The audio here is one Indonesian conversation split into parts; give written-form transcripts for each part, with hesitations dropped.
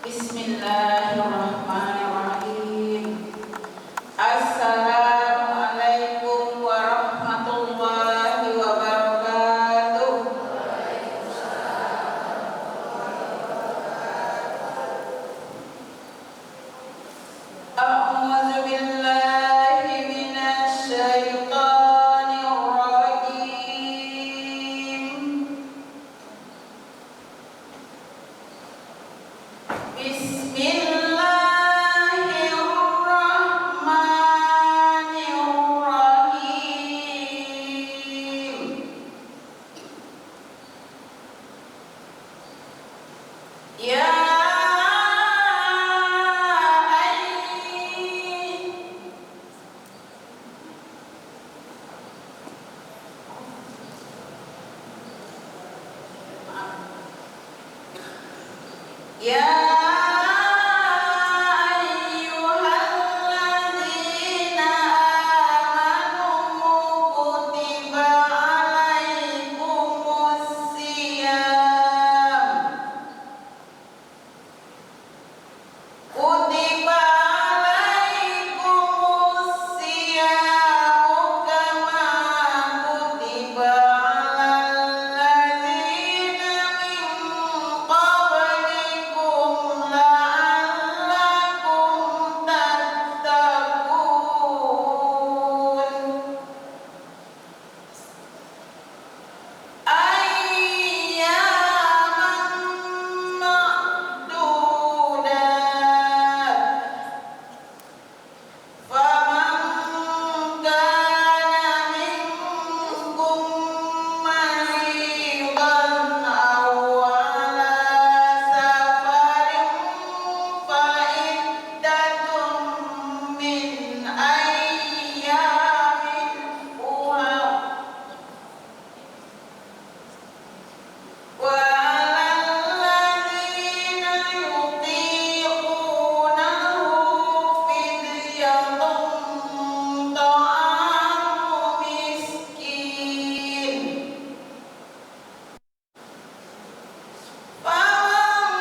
Bismillahirrahmanirrahim. Assalamualaikum warahmatullahi wabarakatuh. A'udzu billahi minasy syaithanir rajim. Bismillahirrahmanirrahim. Ya ayyuhalladzina amanu kutiba alaikumusiyam kutiba alaikumusiyam kama kutiba alal ladzina min qablikum la'allakum tattaqun. Ayyaman ma'dudat. Faman kana minkum maridan aw ala safarin fa iddatun min ayyamin ukhra. Wa 'alal ladzina yutiqunahu fidyatun ta'amu miskin. Faman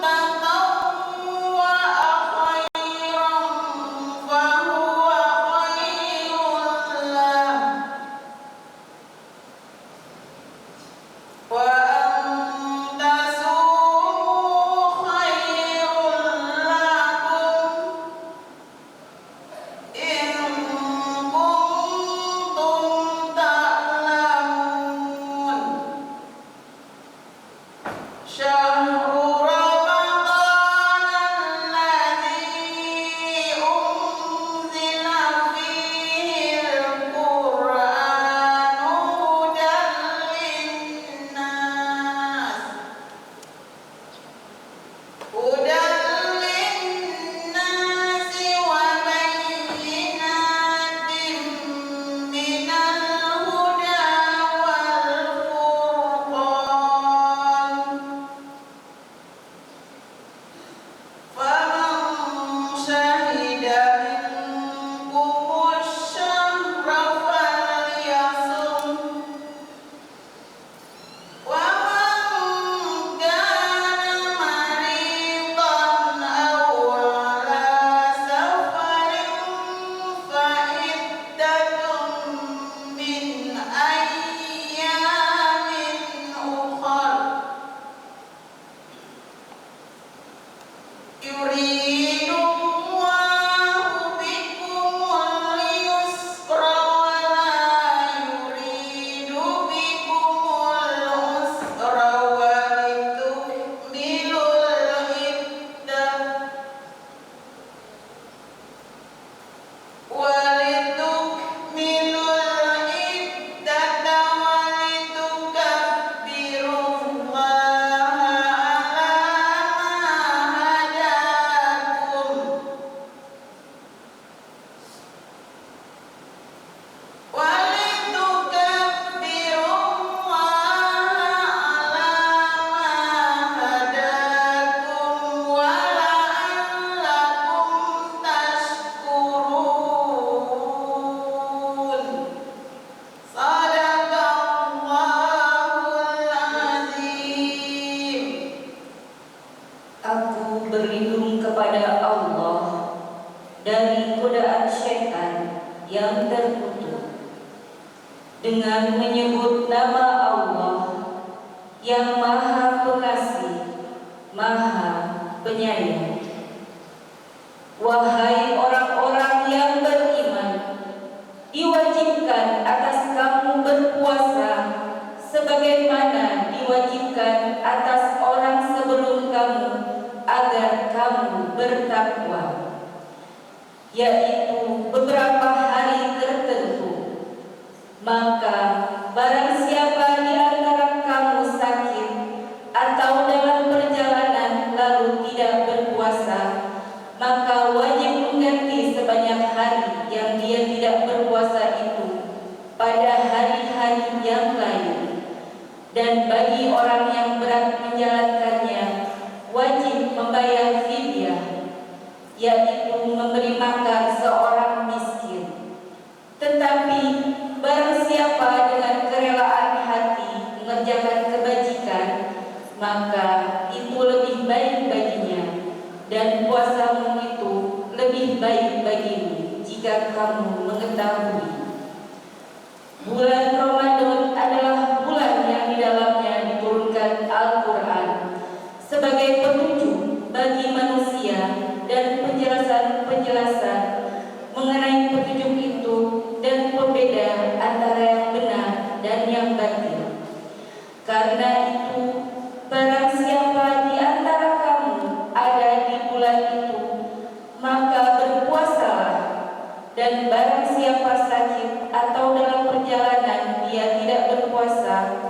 tatawwa'a khairan fahuwa khairun lahu. Wa an tasumu khairul lakum in kuntum ta'lamun. Syahrul Ramadan alladzi unzila fihil Qur'anu hudan linnasi wa bayyinatin minal huda wal furqan. yang terkutuk dengan menyebut nama Allah yang Maha Pengasih, Maha Penyayang. Wahai orang-orang yang beriman, diwajibkan atas kamu berpuasa sebagaimana diwajibkan atas orang sebelum kamu agar kamu bertakwa, yaitu beberapa hari tertentu. Maka barang siapa di antara kamu sakit atau dalam perjalanan lalu tidak berpuasa, maka wajib mengganti sebanyak hari yang dia tidak berpuasa itu pada hari-hari yang lain. Dan bagi orang yang berat menjalankannya, wajib membayar fidyah, yaitu memberi makan seorang miskin. Tetapi barang siapa dengan kerelaan hati mengerjakan kebajikan, maka itu lebih baik baginya, dan puasamu itu lebih baik bagimu jika kamu mengetahui. Bulan Ramadan adalah bulan yang di dalamnya diturunkan Al-Quran sebagai petunjuk bagi manusia dan penjelasan-penjelasan mengenai petunjuk itu dan pembeda antara yang benar dan yang batil. Karena itu, barang siapa di antara kamu ada di bulan itu, maka berpuasalah. Dan barang siapa sakit atau dalam perjalanan dia tidak berpuasa,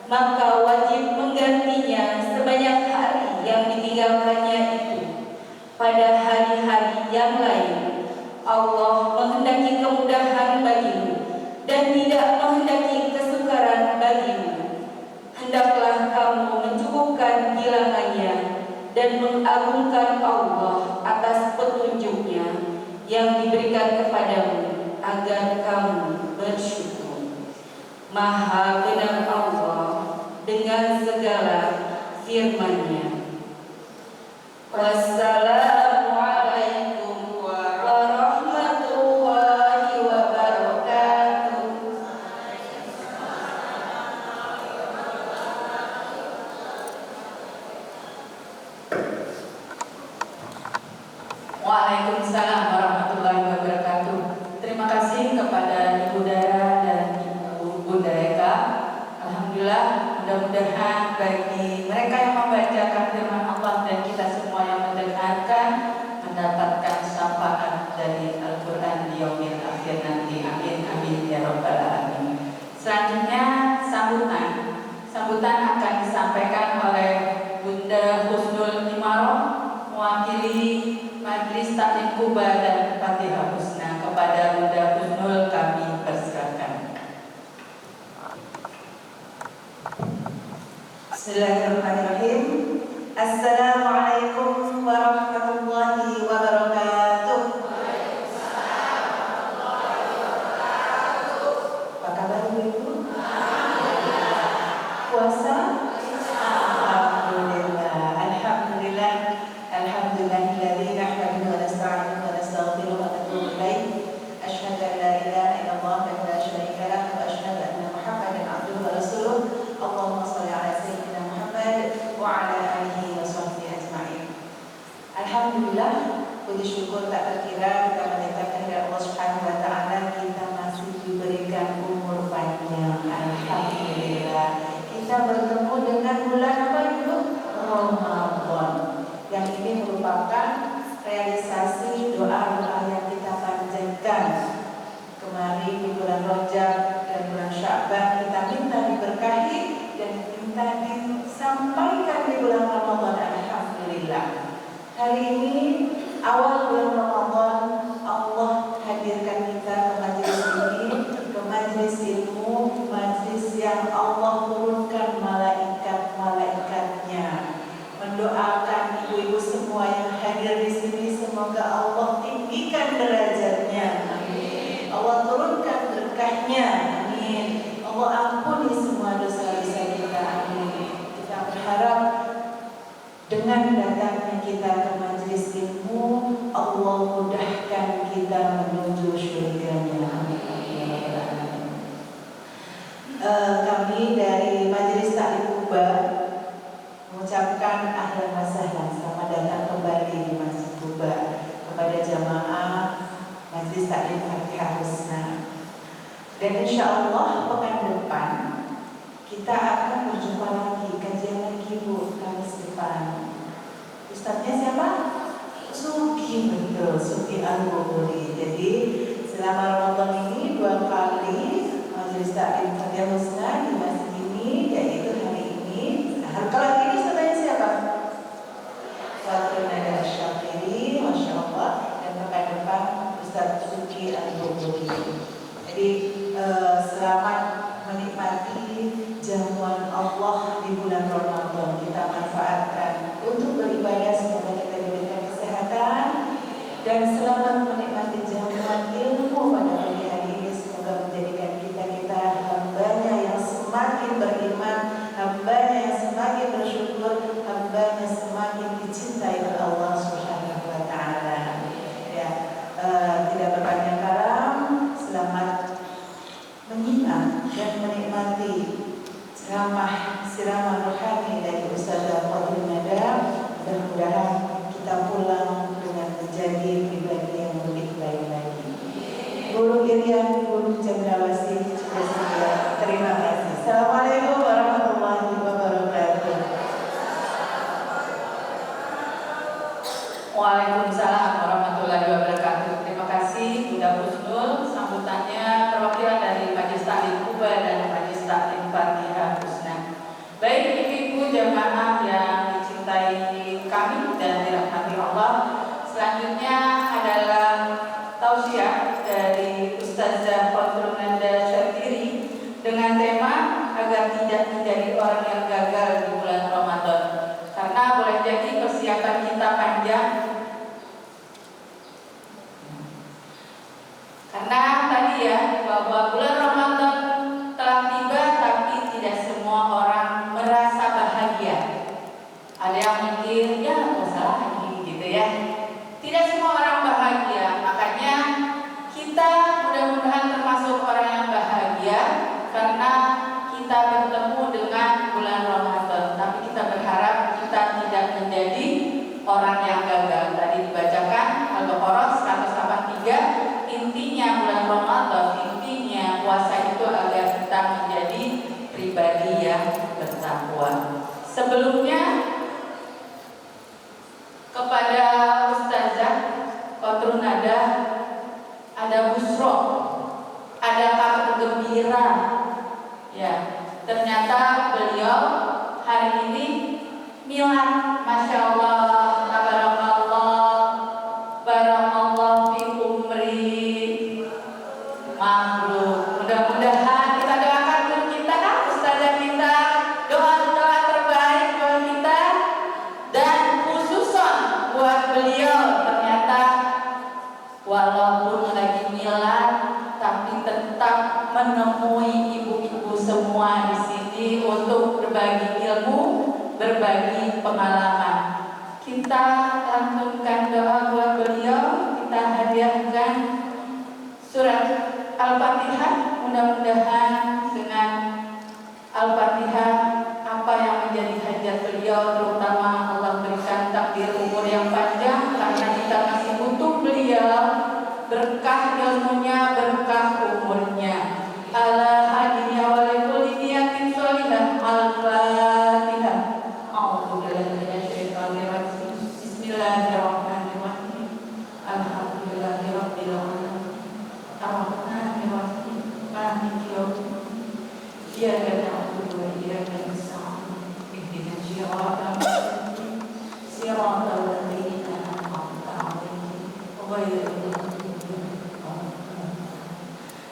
maka wajib menggantinya sebanyak hari yang ditinggalkannya itu pada hari-hari yang lain. Allah menghendaki kemudahan bagimu dan tidak menghendaki kesukaran bagimu. Hendaklah kamu mencukupkan bilangannya dan mengagungkan Allah atas petunjuknya yang diberikan kepadamu agar kamu bersyukur. Maha benar Allah dengan segala firman-Nya. Wassalamualaikum warahmatullahi wabarakatuh. Waalaikumsalam warahmatullahi wabarakatuh. Terima kasih kepada Ibu Dara dan Ibu Bunda Eka. Alhamdulillah, mudah-mudahan bagi mereka yang membacakan firman Allah dan kita semua yang mendengarkan mendapatkan syafaat dari Al-Quran di yaumil akhir nanti. Amin amin ya rabbal alamin. Selanjutnya sambutan akan disampaikan oleh Bunda Husnul Imaroh mewakili Majelis Taklim Kuba dan Fatihah Husna. Kepada Bunda Husnul kami persilakan. Bismillahirrahmanirrahim. Assalamualaikum warahmatullahi wabarakatuh. Apa kabar Ibu? Puasa? Alhamdulillah. Alhamdulillah. Alhamdulillahilladzi nahmaduhu wa nasta'inuhu wa nastaghfiruhu wa natubu ilaih. Asyhadu an la ilaha illallah wa la syarika lah wa asyhadu anna Muhammadan abduhu wa rasuluh. Allahumma shalli ala sayyidina Muhammad wa ala alihi wa sahbihi ajma'in. Alhamdulillah, puji syukur tak terkira kita menyatakan kepada Allah Subhanahu wa taala kita masih diberikan umur panjang. Alhamdulillah. Kita bertemu dengan bulan apa itu? Ramadan. Yang ini merupakan realisasi doa-doa yang kita panjatkan kemarin di bulan Rajab dan bulan Sya'ban. Kita minta diberkahi dan minta disampaikan di bulan Ramadan. Alhamdulillah. Hari ini awal bulan Ramadan, Allah hadirkan kita ke majelis ini, ke majelis ilmu, majelis yang Allah turunkan malaikat-malaikatnya mendoakan ibu-ibu semua yang hadir di sini, semoga Allah tinggikan derajatnya. Amin. Allah turunkan berkahnya. Amin. Allah ampuni semua dosa-dosa kita. Amin. Kita berharap dengan datangnya kita ke majelis ilmu, Allah mudahkan kita menuju syurga-Nya. mengucapkan ahlan wa sahlan, selamat datang kembali di Masjid Quba kepada jamaah Majelis Taklim Fatihah Husna. Dan insya Allah pekan depan kita akan berjumpa lagi, kajian lagi Bu, Kamis depan. Ustadznya siapa? Suki, betul, Suki Al-Buburi. Jadi selama Ramadan ini 2 kali Majelis Taklim Fatihah Husna di masjid ini, yaitu hari ini. Nah, kalau ini sebenarnya siapa? Waktu Nada Syafiri, Masya Allah. Dan pekan depan Ustadz Suki Al-Buburi. Jadi selamat menikmati jamuan Allah di bulan Ramadan. Kita manfaatkan untuk beribadah, semoga kita diberikan kesehatan, dan selamat menikmati jamuan ilmu pada pagi hari ini. Semoga menjadikan kita hambanya yang semakin beriman, hambanya yang semakin bersyukur, hambanya semakin dicintai oleh Allah Subhanahu wa Ta'ala. Ya, tidak berpanjang kalam, selamat menyimak dan menikmati siraman rohani dari Ustazah Fadhil Nada. Mudah-mudahan kita pulang dengan menjadi pribadi yang lebih baik lagi. Guru Irian, Guru Cendrawasih sudah sedia. Terima kasih. Assalamualaikum warahmatullahi wabarakatuh. Waalaikumsalam warahmatullahi wabarakatuh. Terima kasih Bunda Husnul. Sambutannya perwakilan dari Majelis Taklim Quba dan Majelis Taklim Fatihah Husna. Baik ibu-ibu jamaah yang dicintai kami dan dirahmati Allah, selanjutnya adalah tausiah dari Ustazah Fadhil Nada Syafiri dengan tema agar tidak menjadi orang yang gagal di bulan Ramadan. Karena boleh jadi persiapan kita panjang. Karena tadi ya, bahwa bulan Ramadan telah tiba, tapi tidak semua orang merasa bahagia. Ada yang mikir, ya nggak usah lagi gitu ya. Tidak semua orang bahagia. Makanya kita mudah-mudahan termasuk orang yang bahagia karena kita bertemu dengan bulan Ramadan. Tapi kita berharap kita tidak menjadi orang yang gagal. Tadi dibacakan Al-Baqarah 183. Intinya bulan Ramadan, intinya puasa itu agar kita menjadi pribadi yang bertakwa. Sebelumnya kepada Ustazah Fadhil Nada ada busro, ada kabar gembira. Ya, ternyata beliau hari ini milad, Masya Allah, tabarakallah, barakallah fi umri. Mabrur. Mudah-mudahan kita doakan guru kita kan, ustazah kita, doa-doa terbaik buat kita, dan khususon buat beliau. Ternyata walaupun lagi milad, tapi tetap menemui ibu-ibu semua di sini untuk berbagi ilmu, berbagi pengalaman. Kita lantunkan doa buat beliau, kita hadiahkan surat Al-Fatihah. Mudah-mudahan dengan Al-Fatihah apa yang menjadi hajat beliau, terutama Allah berikan takdir umur yang panjang, karena kita masih butuh beliau, berkah ilmunya, berkah umurnya. Ala hadinya wa likulli niyatin sholihah. Al-Fatihah. A'udzubillahi minasyaitonir rajim. Bismillahirrahmanirrahim. Alhamdulillahirabbil alamin. Ar-Rahmanir-Rahim. Maliki yaumiddin. Iyyaka na'budu wa iyyaka nasta'in. Ihdinas siratal mustaqim. Siratal ladzina an'amta 'alaihim ghairil maghdubi 'alaihim.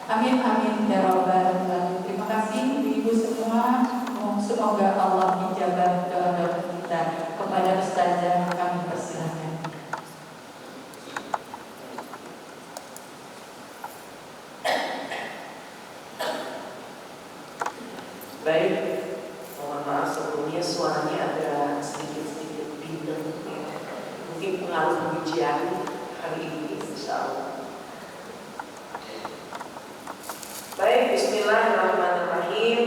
Amin amin ya rabbal alamin. Terima kasih ibu semua. Semoga Allah ijabah doa-doa kita. Kepada Ustazah kami persilakan. Baik, mohon maaf sebelumnya suaranya ada sedikit bindeng, mungkin pengaruh hujan hari ini, insya Allah. Baik, Bismillahirrahmanirrahim.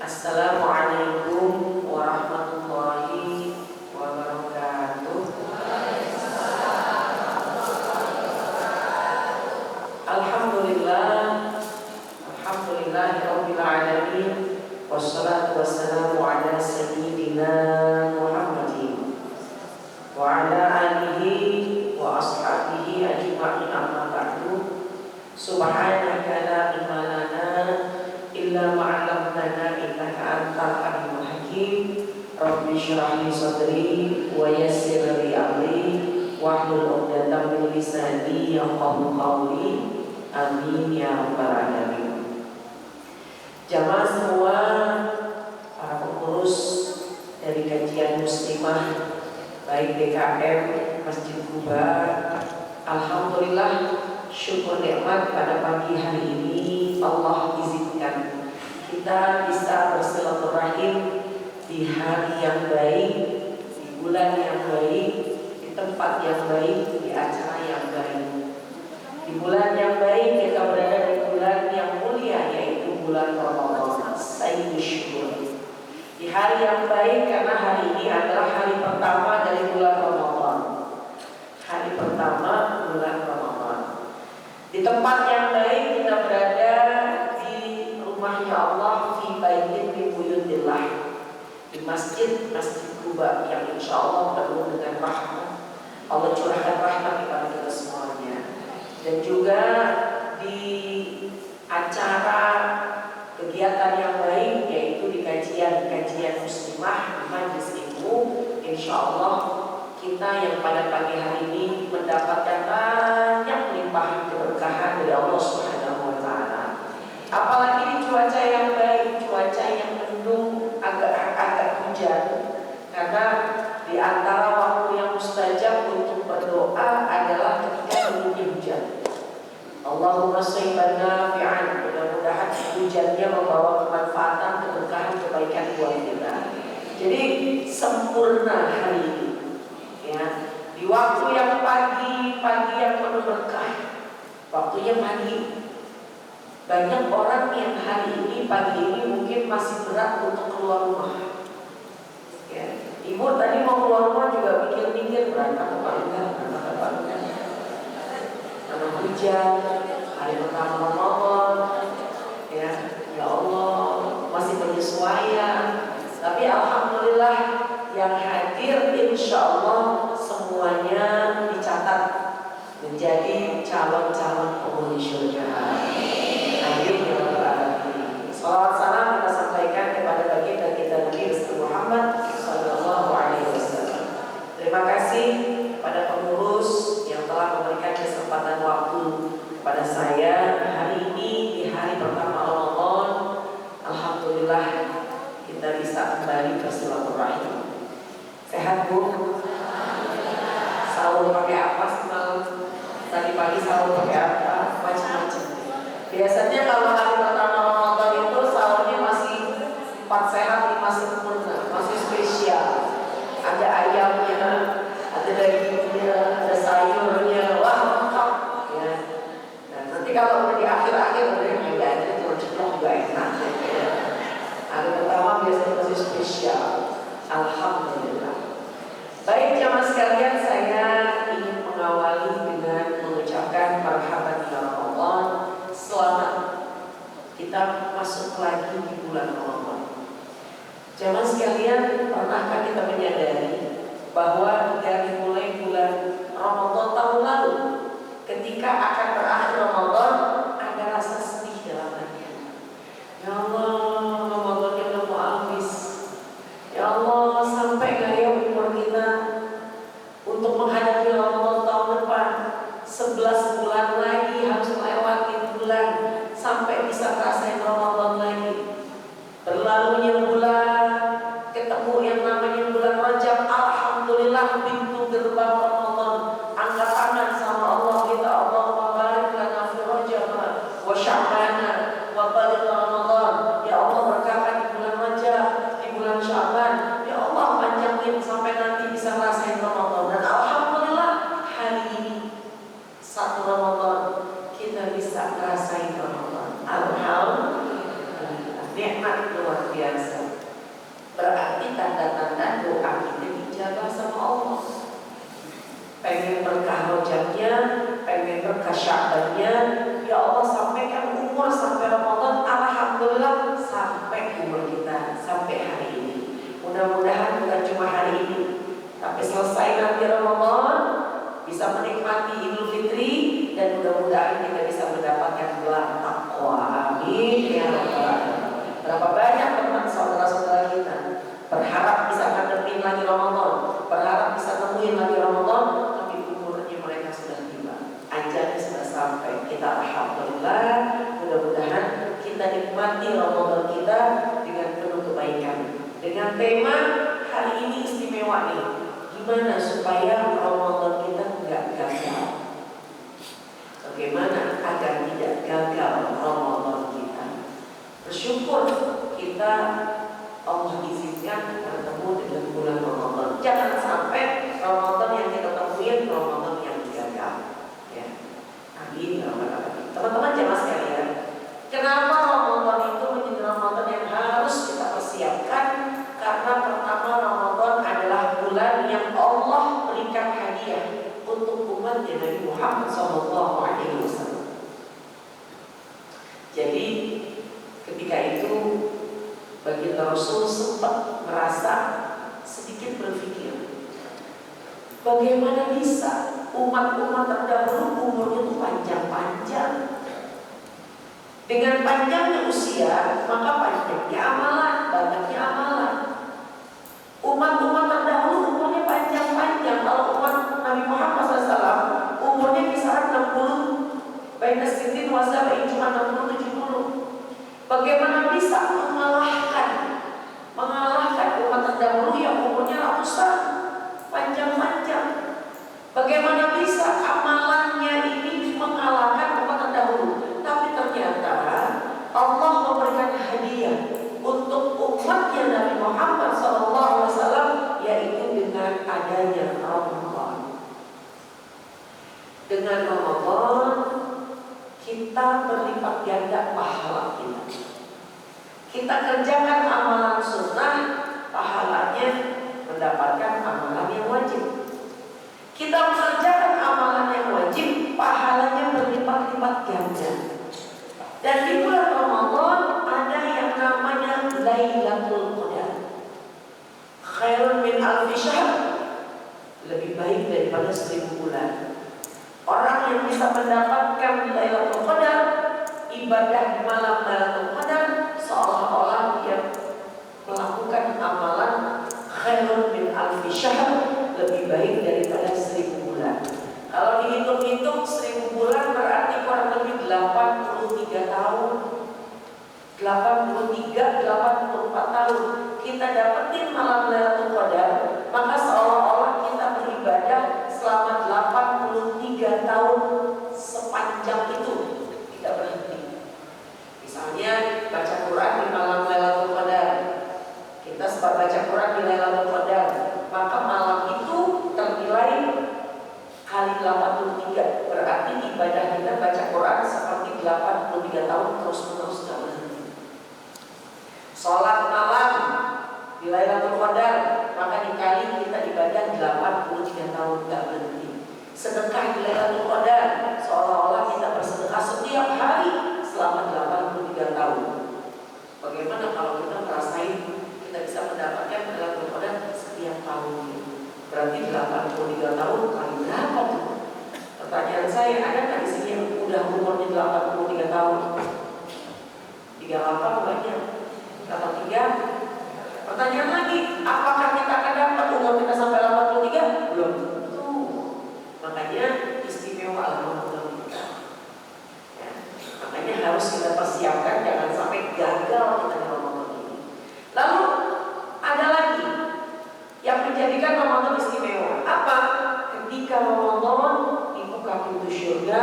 Assalamualaikum warahmatullahi Muhammadin wa ala alihi wa ashabihi ajma'in amma ba'du. Subhanaka la ilma lana illa ma 'allamtana innaka antal alimul hakim. Rabbi shrah li sadri wa yassir li amri wahlul 'uqdatam min lisani yafqahu qawli. Amin ya rabbal alamin. Jamaah semua, para pengurus dari kajian muslimah baik DKM Masjid Kuba, alhamdulillah syukur nikmat pada pagi hari ini Allah izinkan kita bisa bersilaturahim di hari yang baik, di bulan yang baik, di tempat yang baik, di acara yang baik. Di bulan yang baik kita berada di bulan yang mulia, yaitu bulan Ramadan, Sayyidul Syukur. Di hari yang baik karena hari ini adalah hari pertama dari bulan Ramadan. Hari pertama bulan Ramadan. Di tempat yang baik kita berada di rumahnya Allah, fi baitin min buyutillah, di Masjid Kuba yang insya Allah penuh dengan rahmat. Allah curahkan rahmat kepada kita semuanya. Dan juga di acara kegiatan yang baik, yaitu di kajian muslimah di majlis ilmu, insya Allah kita yang pada pagi hari ini mendapatkan banyak limpahan keberkahan dari Allah Subhanahu wa Ta'ala. Apalagi di cuaca yang baik, cuaca yang mendung, agak hujan, karena di antara waktu yang mustajab untuk berdoa adalah ketika turunnya hujan. Allahumma shayban nafi'an, mudah-mudahan hujannya membawa kemanfaatan, keberkahan, kebaikan buat kita. Jadi sempurna hari ini, ya, di waktu yang pagi yang penuh berkah, waktunya pagi. Banyak orang yang hari ini pagi ini mungkin masih berat untuk keluar rumah. Ya. Ibu tadi mau keluar rumah juga mikir-mikir berangkat apa enggak. Karena hujan, hari pertama Ramadan, ya Allah masih penyesuaian. Tapi alhamdulillah yang hadir insya Allah semuanya dicatat menjadi calon-calon penghuni surga. Amin ya rabbal alamin. Salawat salam kita sampaikan kepada baginda kita Nabi Muhammad sallallahu alaihi wasallam. Terima kasih pada pengurus yang telah memberikan kesempatan waktu kepada saya hari ini di hari pertama Ramadan. Alhamdulillah kita bisa kembali bersilaturahim. Sehat Bu? Sahur pakai apa semalam? Tadi pagi sahur pakai apa? Macam-macam. Biasanya kalau hari pertama Ramadan itu sahurnya masih 4 sehat 5 sempurna, masih spesial. Ada ayamnya, ada dagingnya, ada sayurnya, wah lengkap ya. Nah, nanti kalau udah di akhir-akhir udah enggak ada, cuma ceplok juga enak ya. Hari pertama biasanya masih spesial. Alhamdulillah. Baik jamaah sekalian, saya ingin mengawali dengan mengucapkan marhaban ya Ramadan. Selamat kita masuk lagi di bulan Ramadan. Jamaah sekalian, pernahkah kita menyadari bahwa dari mulai bulan Ramadan tahun lalu, ketika akan berakhir Ramadan, ada rasa sedih dalam hati. Ya Allah, Ramadannya udah mau habis. Ya Allah, sampai gak ya umur kita untuk menghadapi Ramadan tahun depan? 11 bulan lagi harus melewati bulan sampai bisa ngerasain Ramadan lagi. Berlalunya bulan, ketemu yang namanya bulan Rajab, alhamdulillah sampai selesai nanti Ramadan, bisa menikmati Idul Fitri, dan mudah-mudahan kita bisa mendapatkan gelar taqwa. Amin ya rabbal alamin. Berapa banyak teman saudara-saudara kita berharap bisa ngadepin lagi Ramadan, berharap bisa nemuin lagi Ramadan, tapi umurnya mereka sudah tiba, ajalnya sudah sampai. Kita alhamdulillah, mudah-mudahan kita nikmati Ramadan kita dengan penuh kebaikan. Dengan tema hari ini istimewa nih, gimana supaya Ramadan kita nggak gagal? Bagaimana agar tidak gagal Ramadan kita? Bersyukur kita Allah izinkan bertemu dengan bulan Ramadan. Jangan sampai Ramadan yang kita temuin Ramadan yang gagal. Ya, amin. Teman-teman jemaah sekalian, kenapa Ramadan itu menjadi Ramadan yang harus kita persiapkan? Karena pertama, Ramadan adalah bulan yang Allah berikan hadiah untuk umatnya Nabi Muhammad SAW. Jadi ketika itu baginda Rasul sempat merasa sedikit berpikir, bagaimana bisa umat-umat terdahulu umurnya itu panjang-panjang. Dengan panjangnya usia, maka panjangnya amalan, banyaknya amalan. Umat-umat terdahulu umurnya panjang-panjang. Kalau umat Nabi Muhammad SAW umurnya kisaran 60, baik Siddiq wasabai cuma 60-70. Bagaimana bisa mengalahkan umat terdahulu yang umurnya ratusan, panjang-panjang? Bagaimana bisa amalannya ini mengalahkan umat terdahulu? Tapi ternyata Allah memberikan hadiah untuk umatnya Nabi Muhammad SAW, yaitu dengan adanya Ramadan. Dengan Ramadan kita berlipat ganda pahala kita. Kita kerjakan amalan sunnah, pahalanya mendapatkan amalan yang wajib. Kita mengerjakan amalan yang wajib, pahalanya berlipat-lipat ganda. Dan di bulan Ramadan ada yang namanya Lailatul Qadar. Khairun min alfi syahr, lebih baik daripada 1000 bulan. Orang yang bisa mendapatkan Lailatul Qadar, ibadah di malam Lailatul Qadar, seolah-olah dia melakukan amalan khairun min alfi syahr, lebih baik daripada 1000 bulan. Kalau dihitung-hitung 1000 bulan berarti kurang lebih 83 tahun. 84 tahun kita dapetin malam Lailatul Qadar, maka seolah-olah kita beribadah selama 83 tahun sepanjang itu, tidak berhenti. Misalnya baca Quran di malam Lailatul Qadar, kita sempat baca Quran di Lailatul Qadar, maka malam itu ternilai kali 83, berarti ibadah kita baca Quran seperti 83 tahun terus-menerus tidak berhenti. Sholat malam di Lailatul Qadar, maka dikali kita ibadah 83 tahun tidak berhenti. Sedekah di Lailatul Qadar, seolah-olah kita bersedekah setiap hari selama 83 tahun. Bagaimana kalau kita merasain kita bisa mendapatkan Lailatul Qadar setiap tahun? Berarti 83 tahun kali berapa tuh? Pertanyaan saya, ada nggak di sini yang udah umurnya 83 tahun? 38 banyak. 83. Pertanyaan lagi, apakah kita akan dapat umur kita sampai 83? Belum tentu. Makanya istimewa Ramadan kita. Ya, makanya harus kita persiapkan, jangan sampai gagal kita di Ramadan ini. Lalu ada lagi yang menjadikan Ramadan istimewa. Apa? Ketika Ramadan dibuka pintu surga,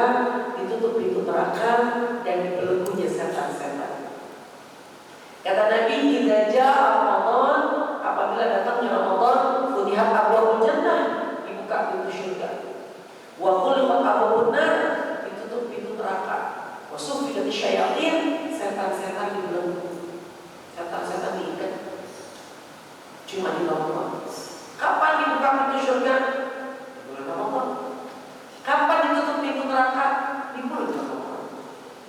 ditutup pintu neraka, dan dibelenggunya setan-setan. Kata Nabi, "Idza jaa Ramadan", apabila datangnya Ramadan, futihat abwaabul jannah, dibuka pintu surga. Wa ghulqat abwaabun nar, ditutup pintu neraka. Wa suffidat syayatin, setan-setan dibelenggu. Setan-setan diikat. Cuma di Ramadan. Kapan dibuka pintu surga? Di bulan Ramadan. Kapan ditutup pintu neraka? Di bulan Ramadan.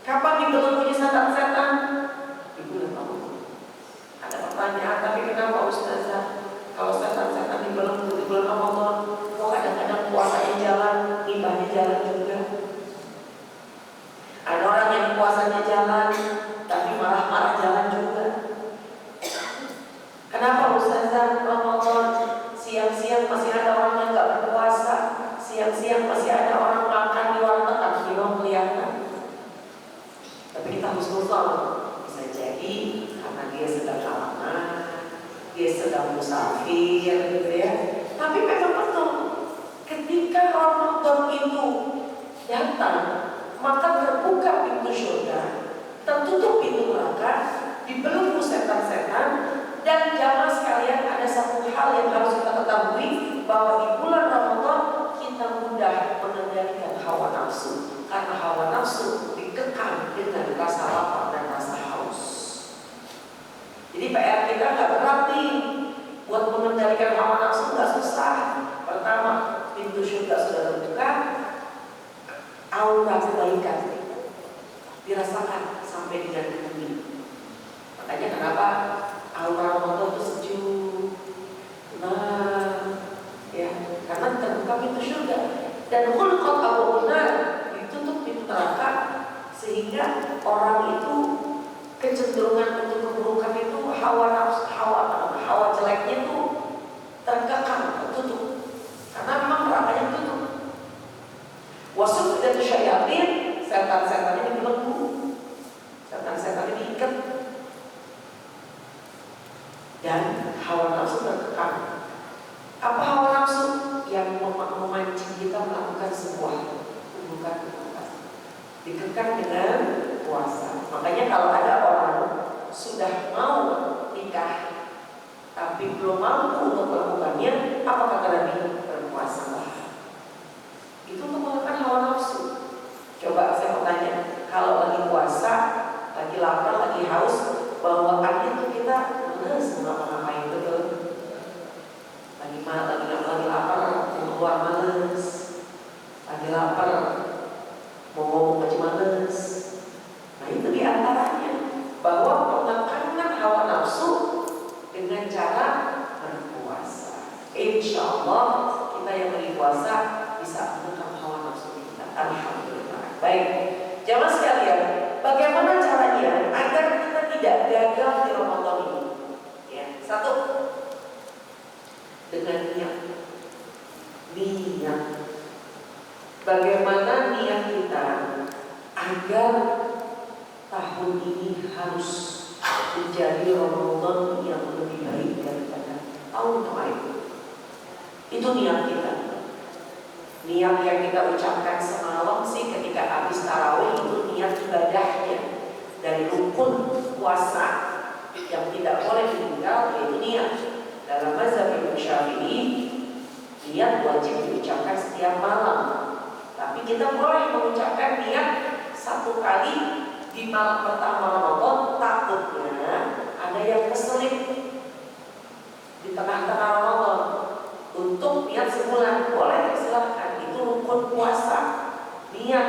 Kapan dibelenggunya setan-setan? Di bulan Ramadan. Ada pertanyaan, tapi kenapa Ustazah kalau setan-setan dibelenggu di bulan Ramadan siang-siang masih ada orang yang nggak berpuasa, siang-siang masih ada orang makan di warteg atau di ruang kelihatan. Tapi kita harus nonton, bisa jadi karena dia sedang halangan, dia sedang musafir, gitu ya. Tapi memang betul, ketika Ramadan itu datang, maka terbuka pintu surga, tertutup pintu neraka, dibelenggu setan-setan. Dan jamaah sekalian, ada satu hal yang harus kita ketahui, bahwa di bulan Ramadan kita mudah mengendalikan hawa nafsu, karena hawa nafsu dikekang dengan rasa lapar dan rasa haus. Jadi PR kita nggak berat nih, buat mengendalikan hawa nafsu nggak susah. Pertama, pintu surga sudah terbuka, aura kebaikan dirasakan sampai dengan hati. Makanya kenapa aura Ramadan itu sejuk, ya, karena terbuka pintu surga. Dan khulqat abwaabun-nar, ditutup pintu neraka, sehingga orang itu kecenderungan untuk keburukan itu, hawa jeleknya itu terkekang, tertutup, karena memang nerakanya tutup. Wasufidatu syayatin, setan-setan ini dibelenggu, setan-setan ini diikat, dan hawa nafsu terkekang. Apa hawa nafsu? Yang memancing kita melakukan sebuah keburukan, dikekang dengan puasa. Makanya kalau ada orang sudah mau nikah tapi belum mampu untuk melakukannya, apa kata Nabi? Berpuasalah. Itu untuk melakukan hawa nafsu. Coba saya mau tanya, kalau lagi puasa, lagi lapar, lagi haus, bawaannya tuh kita males ngapa-ngapain, betul? Lagi lapar, mau keluar males, lagi lapar, mau ngomong aja males. Nah itu diantaranya, bahwa penekanan hawa nafsu dengan cara berpuasa. Insya Allah kita yang lagi puasa bisa menekan hawa nafsu kita. Alhamdulillah. Baik, jamaah sekalian, bagaimana caranya agar kita tidak gagal di Ramadan ini? Ya, satu, dengan niat. Bagaimana niat kita agar tahun ini harus menjadi Ramadan yang lebih baik daripada tahun kemarin. Itu niat kita. Niat yang kita ucapkan semalam sih ketika habis tarawih, itu niat ibadahnya. Dari rukun puasa yang tidak boleh ditinggal, yaitu niat. Dalam mazhab Imam Syafi'i, niat wajib diucapkan setiap malam. Tapi kita boleh mengucapkan niat satu kali di malam pertama Ramadan. Takutnya ada yang keselip di tengah-tengah Ramadan untuk niat sebulan. Boleh, silahkan. Itu rukun puasa. Niat,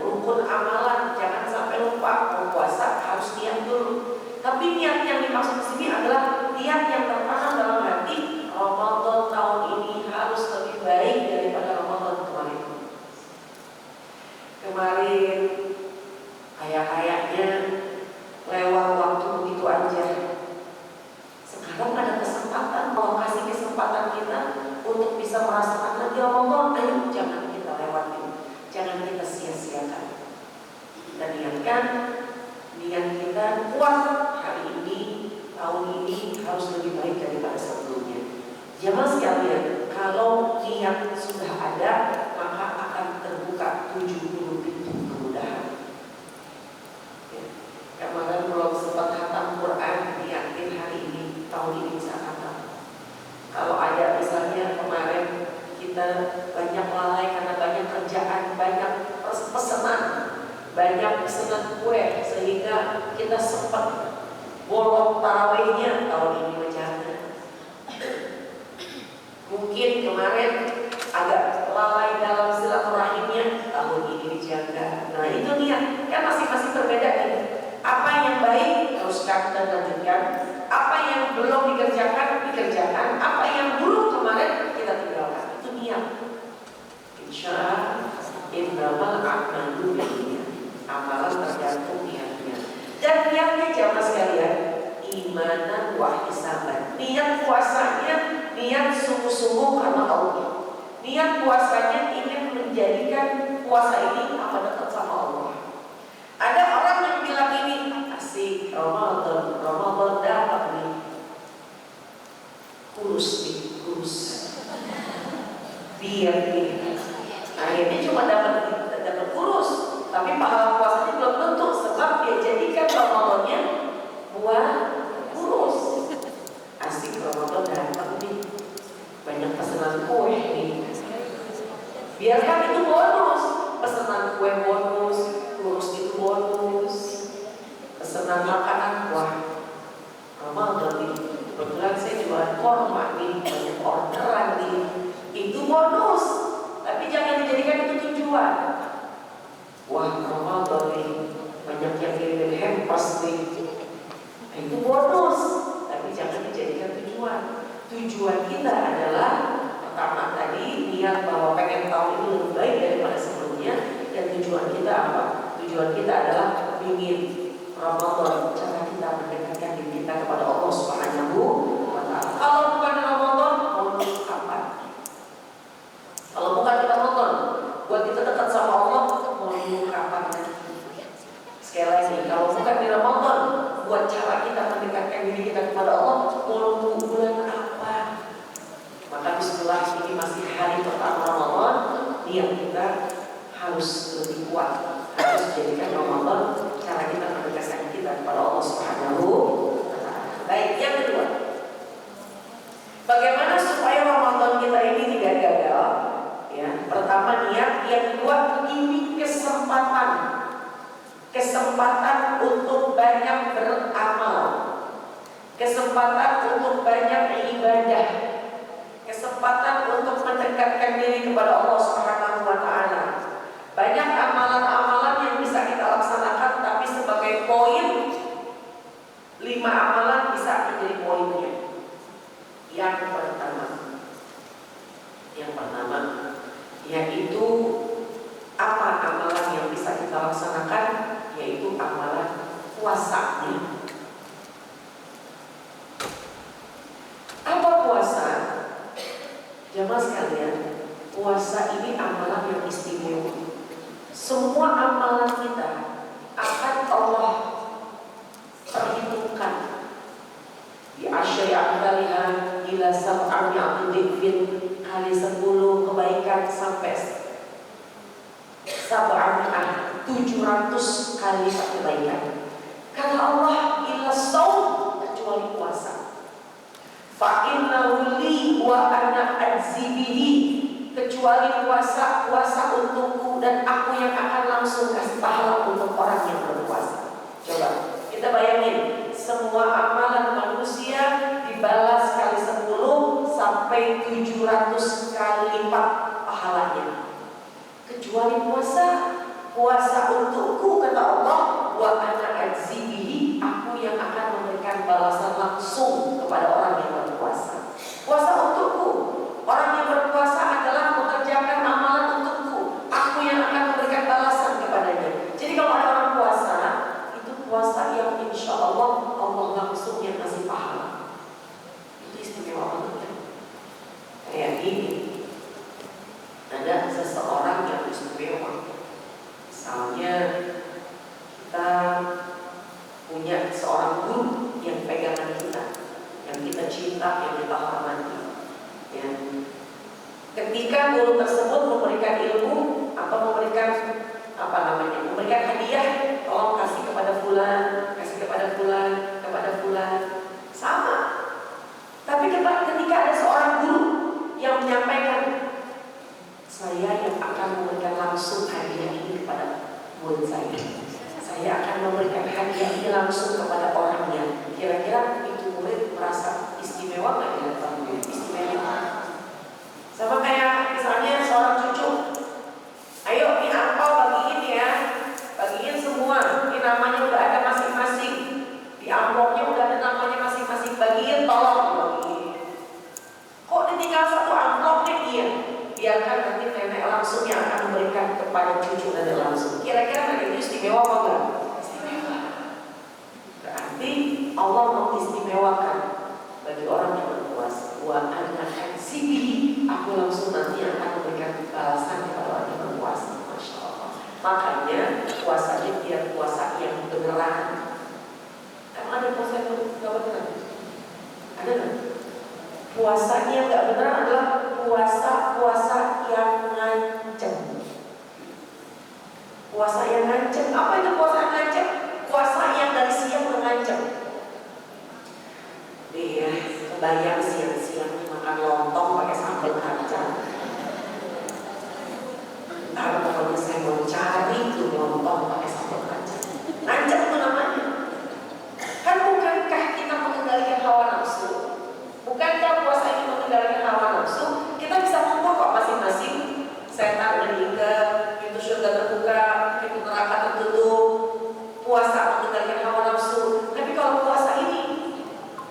rukun amalan. Jangan sampai lupa, mau puasa harus niat dulu. Tapi niat yang dimaksud di sini adalah niat yang tertanam dalam hati. Ramadan tahun ini harus lebih baik daripada Ramadan kemarin. Kemarin kayak-kayaknya lewat waktu begitu aja. Sekarang ada kesempatan, kalau kasih kesempatan kita untuk bisa merasakan lagi Ramadan, ayo jangan kita lewatin, jangan kita sia-siakan. Kita niatkan, niat kita kuat hari ini, tahun ini harus lebih baik daripada sebelumnya. Jamaah sekalian, kalau niat sudah ada, maka akan terbuka 70 pintu kemudahan. Kemarin belum sempat khatam Quran, niatin hari ini, tahun ini bisa khatam. Kalau ada misalnya kemarin kita banyak lalai karena banyak kerjaan, banyak pesanan, banyak pesanan kue, sehingga kita sempat bolong tarawihnya, tahun ini menjaga. Mungkin kemarin agak lalai dalam silaturahimnya, tahun ini dijaga. Nah itu niat, kan masing-masing berbeda nih. Apa yang baik teruskan dan lanjutkan, apa yang belum dikerjakan, dikerjakan, apa yang buruk kemarin kita tinggalkan. Itu niat. Insyaallah innamal a'malu binniyat. Amalan tergantung niatnya. Dan niatnya jamaah sekalian, imanan wa hisaban. Niat puasanya niat sungguh-sungguh karena Allah. Niat puasanya ingin menjadikan puasa ini apa dekat sama Allah. Ada orang yang bilang ini asik, Ramadan dapat nih, kurus biar nih. Akhirnya cuma dapat kurus, tapi pahala puasanya belum tentu sebab dia jadikan Ramadannya buat kurus. Asik, Ramadan dapat nih, banyak pesanan kue nih. Biarkan itu bonus, pesanan kue bonus, kurus itu bonus, pesanan makanan, wah Ramadan nih. Kebetulan saya jualan korma nih, banyak orderan nih, itu bonus. Tapi jangan dijadikan itu tujuan. Wah Ramadan nih, banyak yang kirim hampers nih, itu bonus. Tapi jangan dijadikan tujuan. Tujuan kita adalah pertama tadi niat bahwa pengen tahun ini lebih baik daripada sebelumnya. Dan tujuan kita apa? Tujuan kita adalah ingin Ramadan cara kita mendekatkan diri kita kepada Allah Subhanahu wa Ta'ala. Kalau bukan Ramadan, mau kapan? Kalau bukan Ramadan, buat kita dekat sama Allah, mau kapan? Sekali lagi, kalau bukan di Ramadan, buat cara kita mendekatkan diri kita kepada Allah, mau bulan apa? Maka bismillah, ini masih hari pertama Ramadan, niat kita harus lebih kuat, harus jadikan Ramadan cara kita mendekatkan kita kepada Allah Subhanahu wa Ta'ala. Baik, yang kedua, bagaimana supaya Ramadan kita ini tidak gagal? Ya, pertama niat, yang kedua ini kesempatan untuk banyak beramal, kesempatan untuk banyak ibadah, kesempatan untuk mendekatkan diri kepada Allah Subhanahu wa Ta'ala. Banyak amalan-amalan yang bisa kita laksanakan, tapi sebagai poin 5 amalan bisa menjadi poinnya. Yang pertama yaitu apa amalan yang bisa kita laksanakan, yaitu amalan puasanya. Apa puasa? Jamaah sekalian, puasa ini amalan yang istimewa. Semua amalan kita akan Allah perhitungkan di asyai amdaliha ila sab'ami abdidikfin, kali 10 kebaikan sampai 700 kali kebaikan. Kata Allah, ila saum, kecuali puasa. Fa innahu li wa ana ajzi bihi, kecuali puasa untukku dan aku yang akan langsung kasih pahala untuk orang yang berpuasa. Coba kita bayangin, semua amalan manusia dibalas kali 10 sampai 700 kali lipat pahalanya. Kecuali puasa untukku, kata Allah, wa ana ajzi bihi, aku yang akan memberikan balasan langsung kepada orang yang berpuasa. Puasa untukku, orang yang berpuasa adalah mengerjakan amalan untukku, aku yang akan memberikan balasan kepadanya. Jadi kalau ada orang puasa, itu puasa yang insya Allah langsung yang kasih pahala. Itu istimewa banget. Kayak gini, ada seseorang yang istimewa. Misalnya kita punya seorang guru yang pegangan kita, yang kita cinta, yang kita hormati. Ya. Ketika guru tersebut memberikan ilmu atau memberikan hadiah, tolong kasih kepada fulan, sama. Tapi ketika ada seorang guru yang menyampaikan, saya yang akan memberikan langsung hadiah ini kepada murid saya akan memberikan hadiah ini langsung kepada orangnya. Kira-kira itu murid merasa istimewa nggak ya? Istimewa. Sama kayak misalnya seorang cucu, ayo ini angpau bagiin ya, bagiin semua. Ini namanya udah ada masing-masing, di amplopnya udah ada namanya masing-masing, bagiin, tolong bagiin. Kok ditinggal satu amplop nih? Iya, biarkan nanti nenek langsung yang akan memberikan kepada cucu nenek langsung. Kira-kira nenek itu istimewa apa enggak? Istimewa. Berarti Allah mengistimewakan bagi orang yang berpuasa. Wa ana kebayang siang-siang makan lontong pakai sambal kacang. Ntar pokoknya saya mau cari tuh lontong pakai sambal kacang. Ngancam itu namanya. Kan bukankah kita mengendalikan hawa nafsu? Bukankah puasa ini mengendalikan hawa nafsu? Kita bisa mengukur kok masing-masing. Setan meninggal, pintu surga terbuka, pintu neraka tertutup. Puasa mengendalikan hawa nafsu. Tapi kalau puasa ini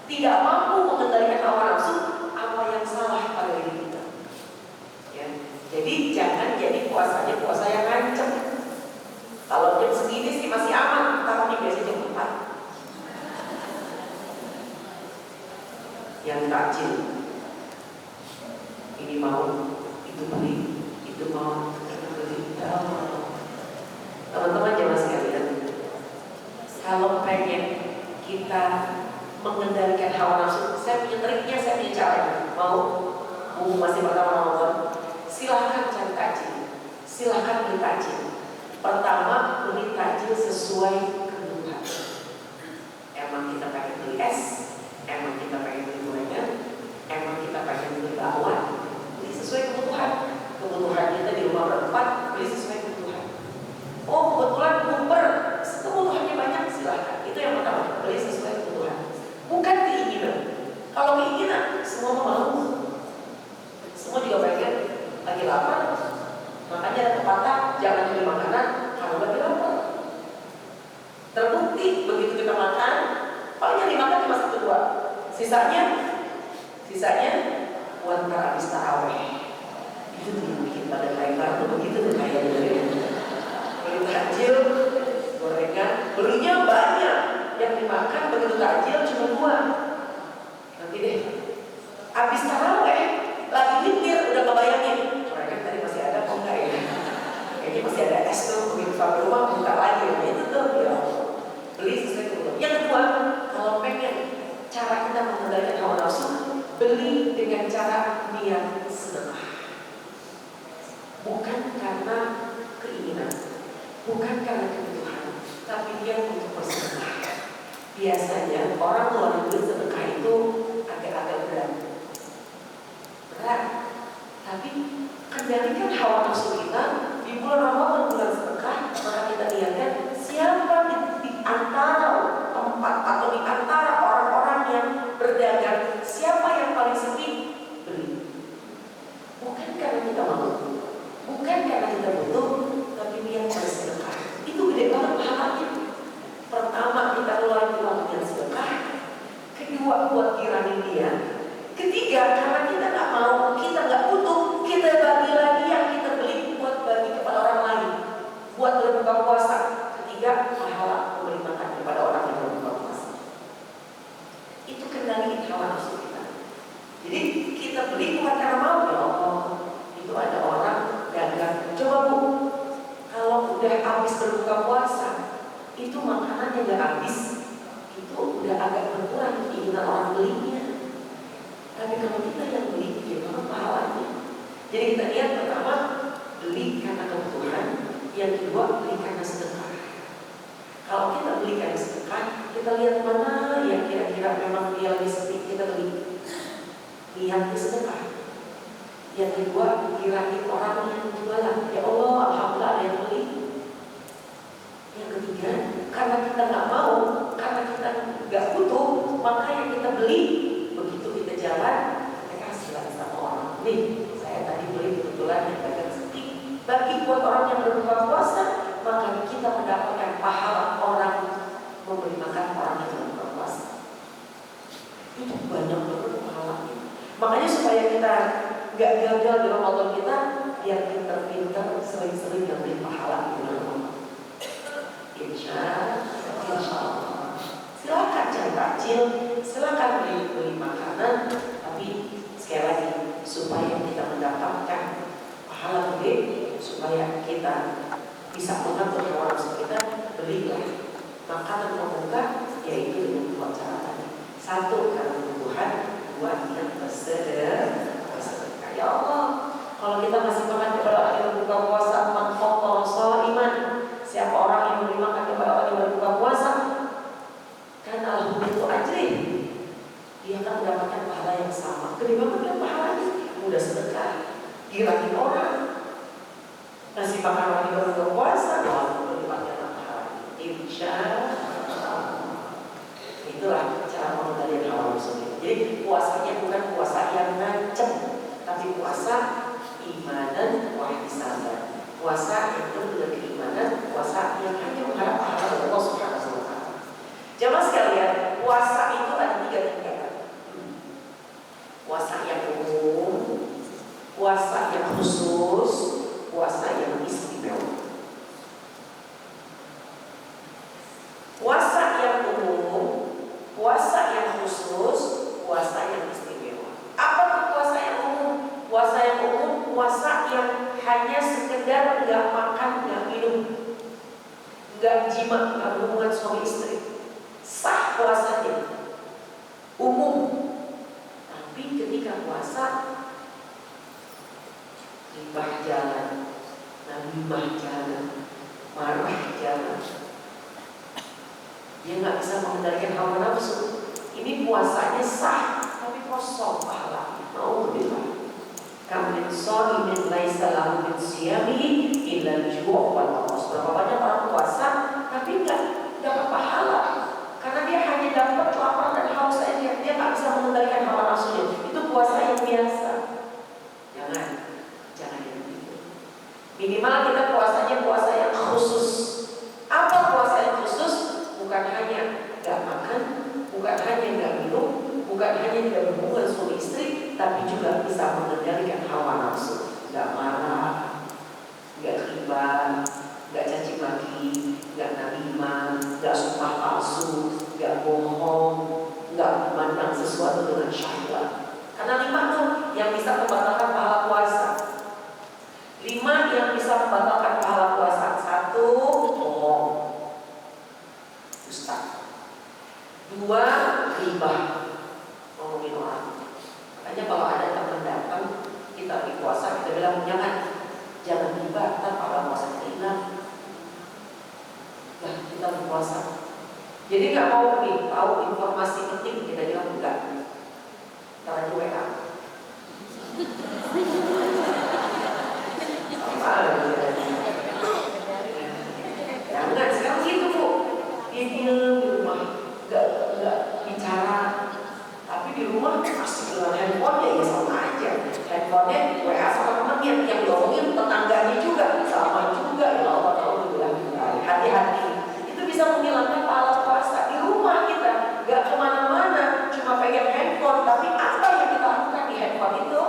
tidak mampu mengendalikan hawa nafsu, apa yang salah pada diri kita? Ya. Jadi jangan jadi puasanya puasa yang ngancem. Kalau jam segini sih masih aman, tapi biasanya jam 4. Yang takjil, ini mau, itu beli, itu mau, itu beli. Teman-teman jemaah sekalian, kalau pengen kita mengendalikan hawa nafsu, saya punya triknya, saya punya caranya. Mau? Masih pertama Ramadan, silahkan cari takjil, silahkan beli takjil. Pertama, beli takjil sesuai kebutuhan. Emang kita pengen beli es, emang kita pengen beli gorengan, emang kita pengen beli bakwan, beli sesuai kebutuhan. Kebutuhan kita di rumah berempat, beli sesuai kebutuhan. Oh, kebetulan bumper, kebutuhannya banyak, silahkan. Itu yang pertama, beli sesuai kebutuhan. Bukan keinginan. Kalau keinginan, semua mau. Semua juga pengen, lagi lapar. Makanya ada pepatah, jangan beli makanan kalau lagi lapar. Terbukti begitu kita makan, paling yang dimakan cuma 1-2. Sisanya buat ntar habis taraweh. Itu tuh bikin badan lebar tuh begitu tuh kayaknya. Beli takjil, gorengan, belinya banyak. Yang dimakan begitu takjil cuma 2. Nanti deh, habis taraweh lagi witir udah kebayangin. Gorengan tadi masih ada kok enggak ya? Kayaknya masih ada es tuh, begitu sampai rumah buka lagi. Itu tuh ya. Beli sesuai kebutuhan. Yang kedua, kalau pengen cara kita mengendalikan hawa nafsu, beli dengan cara niat sedekah. Bukan karena keinginan, bukan karena kebutuhan, tapi dia untuk bersedekah. Biasanya orang ngeluarin duit sedekah itu agak-agak berat. Tapi kendalikan hawa nafsu kita di bulan Ramadan, bulan sedekah, maka kita niatkan siapa di antara tempat atau di antara orang-orang yang berdagang, siapa yang paling sepi, beli. Bukan karena kita mau, bukan karena kita butuh, tapi niat bersedekah. Itu gede banget pahalanya. Pertama, kita keluarin uang yang sedekah. Kedua, buat kirani dia. Ketiga, karena kita nggak mau, kita nggak butuh, kita bagi lagi yang kita beli buat bagi kepada orang lain, buat berbuka puasa. Ketiga, pahala memberi makan kepada orang yang berbuka puasa. Itu kendaliin hawa nafsu kita. Jadi kita beli bukan karena mau, ya Allah. Itu ada orang dagang. Coba Bu, kalau udah habis berbuka puasa, itu makanannya nggak habis, itu udah agak berkurang keinginan orang belinya. Tapi kalau kita yang beli, gimana pahalanya? Jadi kita lihat pertama, beli karena kebutuhan. Yang kedua, beli karena sedekah. Kalau kita beli karena sedekah, kita lihat mana yang kira-kira memang dia lagi sepi, kita beli. Lihat sedekah. Yang kedua, kirain orang yang jualan. Ya Allah, alhamdulillah ada yang beli. Yang ketiga, karena kita nggak mau, karena kita nggak butuh, maka yang kita beli, begitu kita jalan, kita kasih lagi sama orang. Nih, saya tadi beli kebetulan yang dagang sepi. Bagi buat orang yang berbuka puasa, maka kita mendapatkan pahala orang memberi makan orang yang berbuka puasa. Itu banyak banget pahalanya. Makanya supaya kita nggak gagal di Ramadan kita, biar pintar-pintar sering-sering ngambil pahala di Ramadan. Insya Allah. Silakan cari takjil, silakan beli makanan, tapi sekali lagi supaya kita mendapatkan pahala gede, supaya kita bisa mengatur hawa nafsu kita, belilah makanan pembuka, yaitu dengan dua cara tadi. Satu, karena kebutuhan. Dua, yang bersedekah. Ya Allah, kalau kita masih makan kepada orang yang berbuka puasa, maqatal shaiman, siapa orang yang memberi makan kepada orang yang berbuka puasa, kan alhamdulillah itu ajri, dia akan mendapatkan pahala girakin orang, ngasih makan orang yang baru puasa, kalau berlimpahnya matahari. Insya Allah. Itulah cara mengendalikan hawa nafsu. Jadi puasanya bukan puasa yang ngancem, tapi puasa imanan wa ihsanan. Puasa yang penuh dengan keimanan, puasa yang hanya mengharap pahala dari Allah Subhanahu wa taala. Jamaah sekalian, puasa itu ada 3 tingkatan. Puasa yang umum, puasa yang khusus, puasa yang istimewa. Puasa yang umum, puasa yang khusus, puasa yang istimewa. Apa tuh puasa yang umum? Puasa yang umum, puasa yang hanya sekedar nggak makan, nggak minum, nggak jima, nggak hubungan suami istri. Sah puasanya, umum. Tapi ketika puasa, ribah jalan, namimah jalan, marah jalan, dia nggak bisa mengendalikan hawa nafsu. Ini puasanya sah, tapi kosong pahala. Nauzubillah. Kamin sholimin laisa lahu min siyamihi illa al-ju' wal 'atas. Berapa banyak orang puasa tapi nggak dapat pahala karena dia hanya dapat lapar dan haus saja. Dia nggak bisa mengendalikan hawa nafsunya. Itu puasa yang biasa. Jangan yang begitu. Minimal kita puasanya puasa yang khusus. Apa puasa yang khusus? Bukan hanya nggak makan, bukan hanya nggak minum, bukan hanya tidak berhubungan suami istri, tapi juga bisa mengendalikan hawa nafsu. Nggak marah, nggak riba, nggak caci maki, nggak namimah, nggak sumpah palsu, nggak bohong, nggak memandang sesuatu dengan syahwat. Karena 5 tuh yang bisa membatalkan pahala puasa. 5 yang bisa membatalkan pahala puasa. 1, bohong, dusta. 2, riba, ngomongin orang. Makanya kalau ada teman datang, kita lagi puasa, kita bilang jangan riba, ntar pahala puasa kita hilang. Nah, kita berpuasa. Jadi nggak mau tahu informasi penting, kita bilang enggak. Ntar aja WA. Apa lagi? Jangan sekarang gitu Bu. Dia diam di rumah, nggak bicara. Tapi di rumah masih dengan handphone ya sama aja. Handphonenya WA sama temannya, yang ngomongin tetangganya juga sama juga. Ya Allah tahu bilang hati-hati. Itu bisa menghilangkan pahala puasa. Di rumah kita nggak kemana-mana, cuma pegang handphone. Tapi apa yang kita lakukan di handphone itu?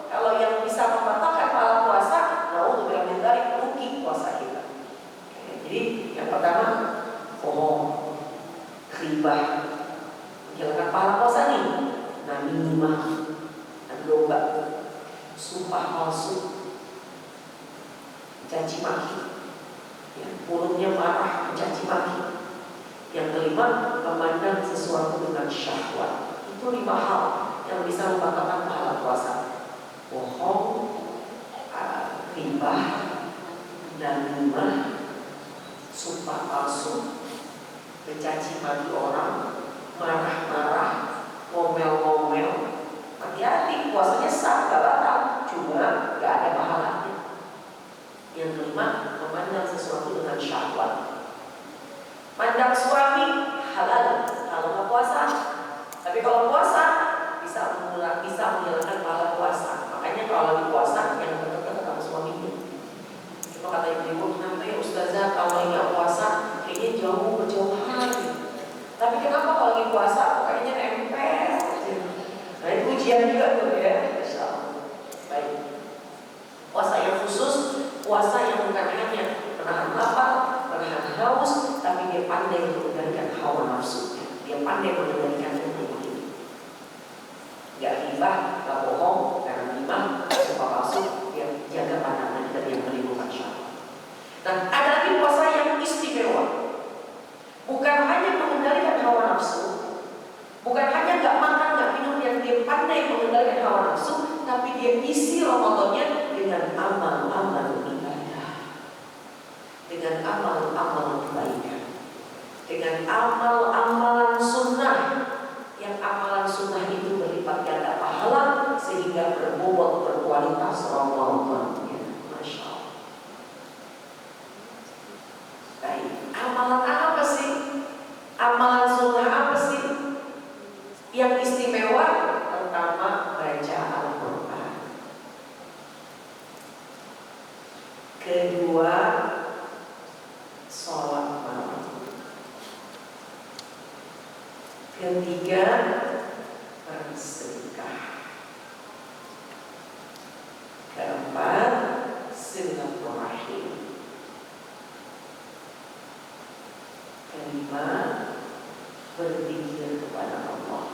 Kalau yang bisa membatalkan pahala puasa, mau bilang dari rugi puasa kita. Jadi yang pertama bohong, riba, menghilangkan pahala puasa nih. Namimah, domba, sumpah palsu, caci maki, ya, mulutnya marah, mencaci maki. Yang kelima, memandang sesuatu dengan syahwat. Itu 5 hal yang bisa membatalkan pahala puasa. Bohong, riba, namimah, sumpah palsu, mencaci maki orang, marah-marah, ngomel-ngomel. Hati-hati, puasanya sah, gak batal, cuma gak ada pahalanya. Yang kelima, memandang sesuatu dengan syahwat. Pandang suami halal kalau nggak puasa, tapi kalau puasa bisa menghilangkan pahala puasa. Makanya kalau lagi puasa yang dekat-dekat sama suaminya. Cuma kata ibu-ibu, kenapa ya Ustazah kalau nggak puasa kayaknya berjauhan. Tapi kenapa kalau lagi puasa kayaknya nempel? Nah itu ujian juga tuh ya. Baik. Puasa yang khusus, puasa yang bukan hanya menahan lapar, menahan haus, tapi dia pandai mengendalikan hawa nafsunya. Dia pandai mengendalikan emosi. Gak ribah, gak bohong, gak namimah, sumpah palsu, dia jaga pandangan dari yang menimbulkan syahwat. Nah, ada lagi puasa yang istimewa. Bukan hanya mengendalikan hawa nafsu, bukan hanya gak makan, gak minum, yang dia pandai mengendalikan hawa nafsu, tapi dia isi Ramadannya dengan amal-amal ibadah, dengan amal-amal kebaikan, dengan amal-amalan sunnah. Yang amalan sunnah itu berlipat ganda pahala sehingga berbobot berkualitas Ramadan. Ya, Masya Allah. Baik, amalan apa sih? Amalan sunnah apa sih yang istimewa? Pertama, baca Al-Quran. Kedua, sholat malam. Ketiga, bersedekah. Keempat, silaturahim. Kelima, berzikir kepada Allah.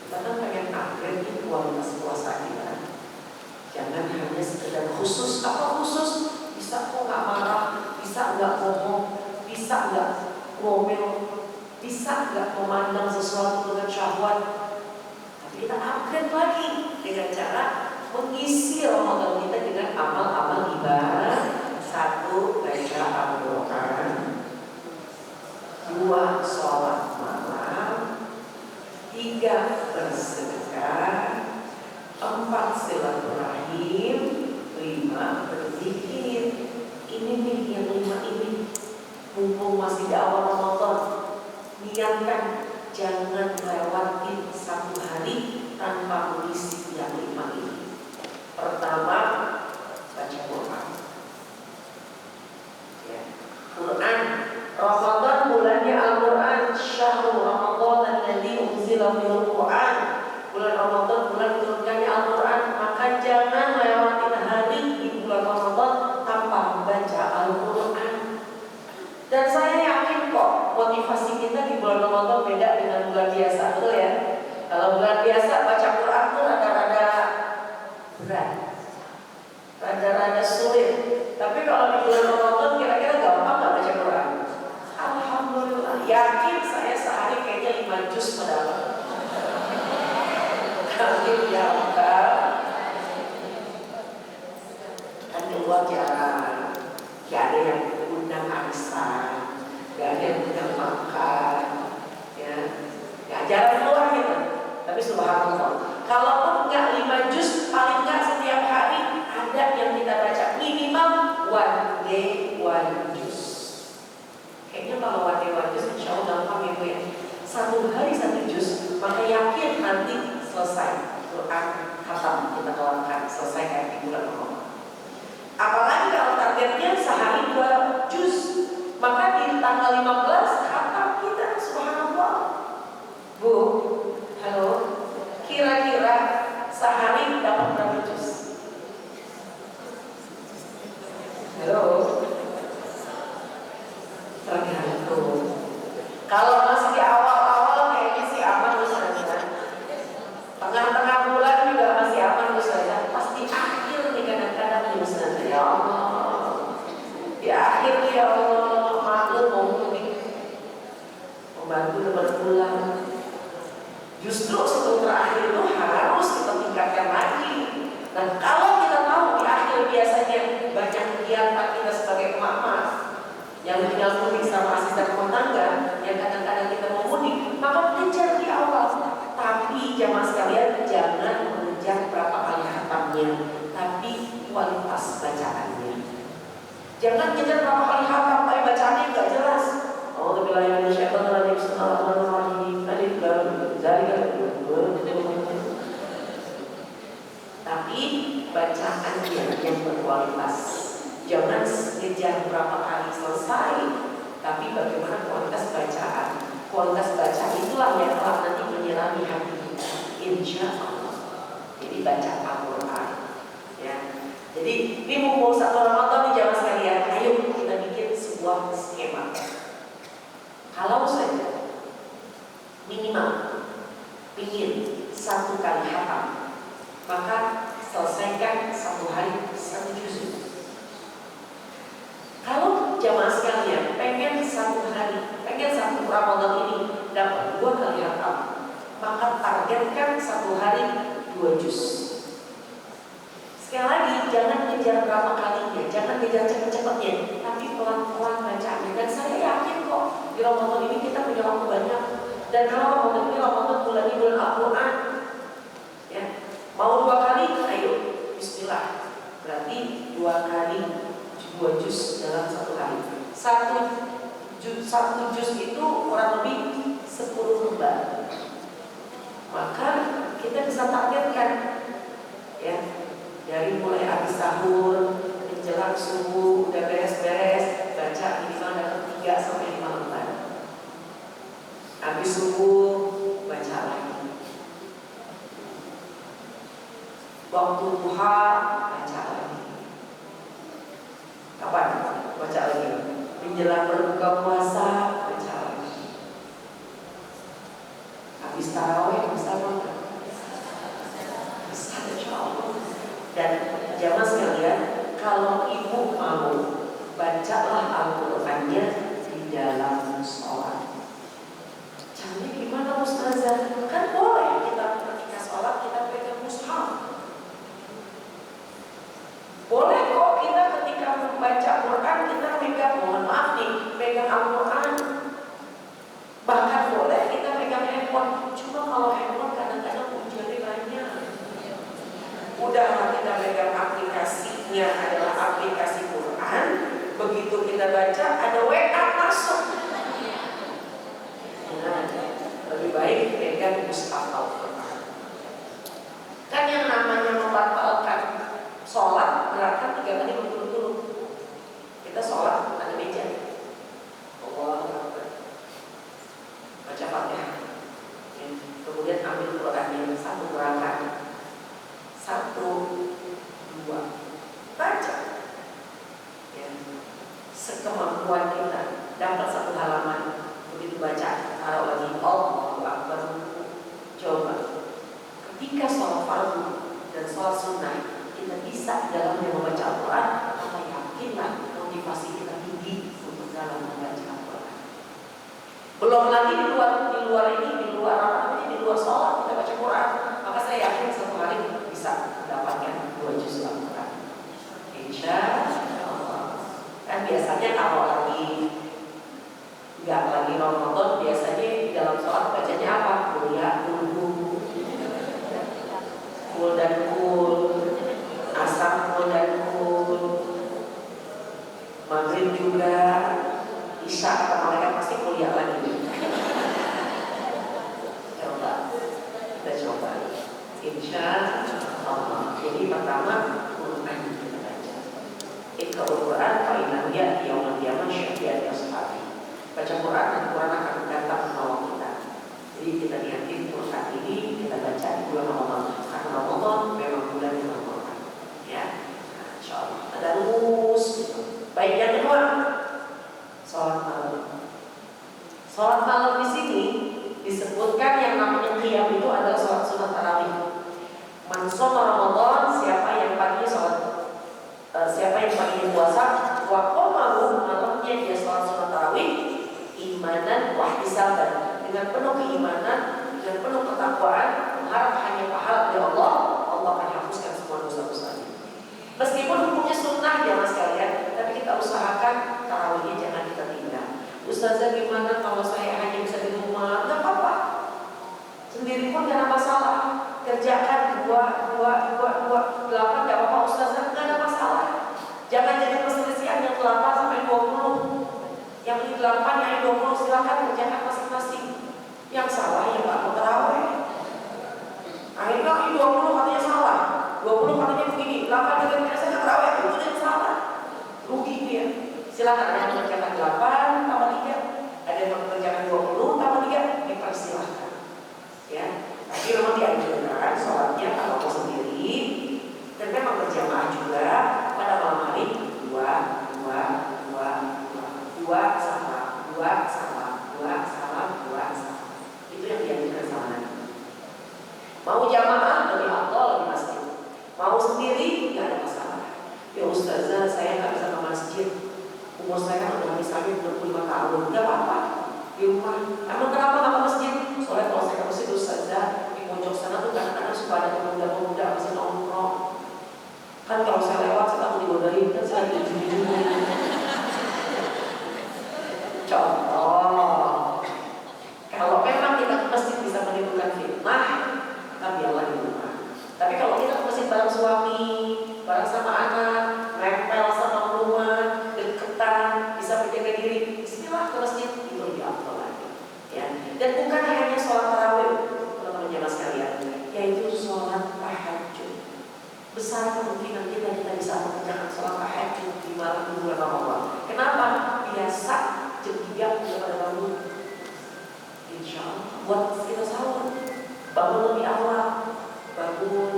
Kita kan pengen upgrade kualitas puasa kita. Jangan hanya sekedar khusus. Apa khusus? Bisa kok nggak marah, bisa nggak bohong, bisa nggak ngomel, bisa nggak memandang sesuatu dengan syahwat. Tapi kita upgrade lagi dengan cara mengisi Ramadan kita dengan amal-amal ibadah. Satu, baca Al-Quran. Dua, sholat malam. Tiga, bersedekah. Empat, silaturahim. Lima, berzikir. Ini nih yang lima ini. Mumpung masih di awal Ramadan, niatkan jangan lewatin satu hari tanpa mengisi yang lima ini. Pertama, baca Quran. Ya. Quran, Ramadan bulannya Al-Quran. Syahrul Ramadan alladzi unzila fihil Quran. Bulan Ramadan bulan turunkannya Al-Quran. Maka jangan lewatin hari di bulan Ramadan tanpa membaca Al-Quran. Dan saya yakin kok motivasi kita di bulan Ramadan beda dengan bulan biasa, betul ya? Kalau bulan biasa baca Quran tuh rada-rada berat, rada-rada sulit. Tapi kalau di bulan Ramadan kira-kira gampang nggak baca Quran? Alhamdulillah, yakin saya sehari kayaknya 5 juz padahal. Amin ya Allah. Kan keluar jarang, gak ada yang undang arisan, gak ada yang undang makan, ya, gak jarang keluar gitu. Tapi subhanallah, kalaupun nggak 5 juz, paling nggak setiap hari ada yang kita baca minimal one day one juz. Kayaknya kalau one day one juz, insya Allah gampang ya Bu ya. Satu hari 1 juz, maka yakin nanti selesai Quran khatam kita keluarkan, selesai kayak di bulan Ramadan. Apalagi kalau targetnya sehari 2 juz, maka di tanggal 15 khatam kita, subhanallah. Bu, halo, kira-kira sehari dapat berapa juz? Halo, tergantung. Kalau masih di awal-awal kayaknya sih aman Ustazah. Tengah-tengah bulan juga masih aman Ustazah. Pasti akhir nih kadang-kadang nih Ustazah. Ya Allah, di akhir ya Allah, maklum mau mudik, membantu teman pulang. Justru sebelum terakhir itu harus kita tingkatkan lagi. Dan kalau kita tahu di akhir biasanya banyak kegiatan kita sebagai emak-emak yang tinggal mudik sama asisten rumah tangga, yang kadang-kadang kita mau mudik, maka kejar di awal. Tapi jamaah sekalian, jangan mengejar berapa kali khatamnya, tapi kualitas bacaannya. Jangan kejar berapa kali khatam, tapi bacaannya nggak jelas. Tapi bacaannya yang berkualitas. Jangan kejar berapa kali selesai, tapi bagaimana kualitas bacaan. Kualitas baca itulah yang telah nanti menyelami hati kita, insya Allah. Jadi baca Al-Quran, ya. Jadi ini mumpung 1 Ramadan nih jamaah sekalian, ayo kita bikin sebuah skema. Kalau saja minimal ingin 1 kali khatam, maka selesaikan 1 hari 1 juz. Kalau jamaah sekalian pengen 1 hari, pengen 1 Ramadan ini dapat 2 kali khatam, maka targetkan 1 hari 2 juz. Sekali lagi, jangan kejar berapa kalinya, jangan kejar cepet-cepetnya, tapi pelan-pelan bacanya. Dan saya yakin kok di Ramadan ini kita punya waktu banyak. Dan kalau Ramadan ini Ramadan bulan Al-Quran, ya, Berarti 2 kali 2 juz dalam 1 hari. Satu juz itu kurang lebih 10 lembar. Maka kita bisa targetkan ya, dari mulai habis sahur menjelang subuh udah beres-beres, baca minimal dapat 3 sampai 5 lembar. Habis subuh baca lagi. Waktu duha baca lagi. Kapan? Baca lagi. Menjelang berbuka puasa baca lagi. Habis tarawih bisa makan. Bisa, insya Allah. Dan jamaah sekalian, kalau ibu mau, bacalah Al-Qur'annya di dalam sholat. Caranya gimana Ustazah? Kan boleh kita ketika sholat kita pegang mushaf. Boleh kok kita ketika membaca Quran kita pegang, mohon maaf nih, pegang Al-Quran. Bahkan boleh kita pegang handphone. Cuma kalau handphone kadang-kadang ujiannya banyak. Udahlah kita pegang aplikasinya adalah aplikasi Quran. Begitu kita baca ada WA masuk. Nah, lebih baik pegang mushaf Al-Quran. Kan yang namanya membatalkan sholat gerakan 3 kali berturut-turut. Kita sholat ada meja. Allahu Akbar. Baca Fatihah. Kemudian ambil Qurannya 1 gerakan. 1, 2. Baca. Ya. Sekemampuan kita dapat 1 halaman. Begitu baca, taruh lagi. Allahu Akbar. Coba. Ketika sholat fardu dan sholat sunnah kita bisa dalamnya membaca Al-Quran, maka yakinlah motivasi kita tinggi untuk dalam membaca Al-Quran. Belum lagi di luar sholat kita baca Quran, maka saya yakin 1 hari bisa mendapatkan 2 juz Al-Quran. Insya Allah. Kan biasanya kalau nggak lagi Ramadan, biasanya di dalam sholat bacanya apa? Kuliah dulu, kul dan kul. Asar kul dan kul, maghrib juga, isya atau mereka pasti kuliah lagi. Kita coba, insya Allah. Jadi pertama Quran kita baca. Iqra'ul Quran fa innahu ya'ti yaumil qiyamah syafi'an ashabi. Baca Quran dan Quran akan datang menolong kita. Jadi kita niatin Quran ini kita baca di bulan Ramadan. Karena Ramadan memang bulan yang ya, insya Allah ada rumus gitu. Baik, yang kedua, sholat malam. Sholat malam di sini disebutkan yang namanya qiyam itu adalah sholat sunat tarawih. Man shoma Ramadan, siapa yang paginya puasa, wa qamahu, malamnya dia sholat sunat tarawih, imanan wa ihtisaban, dengan penuh keimanan, dengan penuh ketakwaan, mengharap hanya pahala dari Allah, Allah akan hapuskan semua dosa-dosanya. Meskipun hukumnya sunnah ya mas kalian, tapi kita usahakan tarawihnya jangan kita tinggal. Ustazah gimana kalau saya hanya bisa di rumah? Gak apa-apa, sendiri pun gak ada masalah. Kerjakan 2, 8 gak apa-apa Ustazah, gak ada masalah. Jangan jadi perselisihan yang 8 sampai 20. Yang ini 8, yang ini 20 silakan kerjakan masing-masing. Yang salah ya gak mau tarawih. Akhirnya ini 20 katanya salah, 20 katanya begini, 8 katanya saya tarawih, itu yang salah. Rugi dia. Silakan ada yang mengerjakan 8 tambah 3, ada yang mengerjakan 20 tambah 3, dipersilahkan. Ya, tapi memang dianjurkan sholatnya kalau mau sendiri dan memang berjamaah juga pada malam hari 2 sama. Itu yang dianjurkan sama Nabi. Mau jamaah lebih afdal di masjid, mau sendiri nggak ada masalah. Ya Ustazah, saya nggak bisa ke masjid, umur saya kan udah misalnya 25 tahun, nggak apa-apa di rumah. Emang kenapa nggak ke masjid? Soalnya kalau saya ke masjid Ustazah, di pojok sana tuh kadang-kadang suka ada pemuda-pemuda masih nongkrong. Kan kalau saya lewat saya takut digodain, kan saya dijunjung. Contoh, kalau memang kita ke masjid bisa menimbulkan fitnah, biarlah di rumah. Tapi kalau kita ke masjid bareng suami, bareng sama anak, besar kemungkinan kita bisa mengerjakan sholat tahajud di malam bulan Ramadan. Kenapa? Biasa jam 3 udah pada bangun. Insya Allah buat kita sahur, bangun lebih awal, bangun,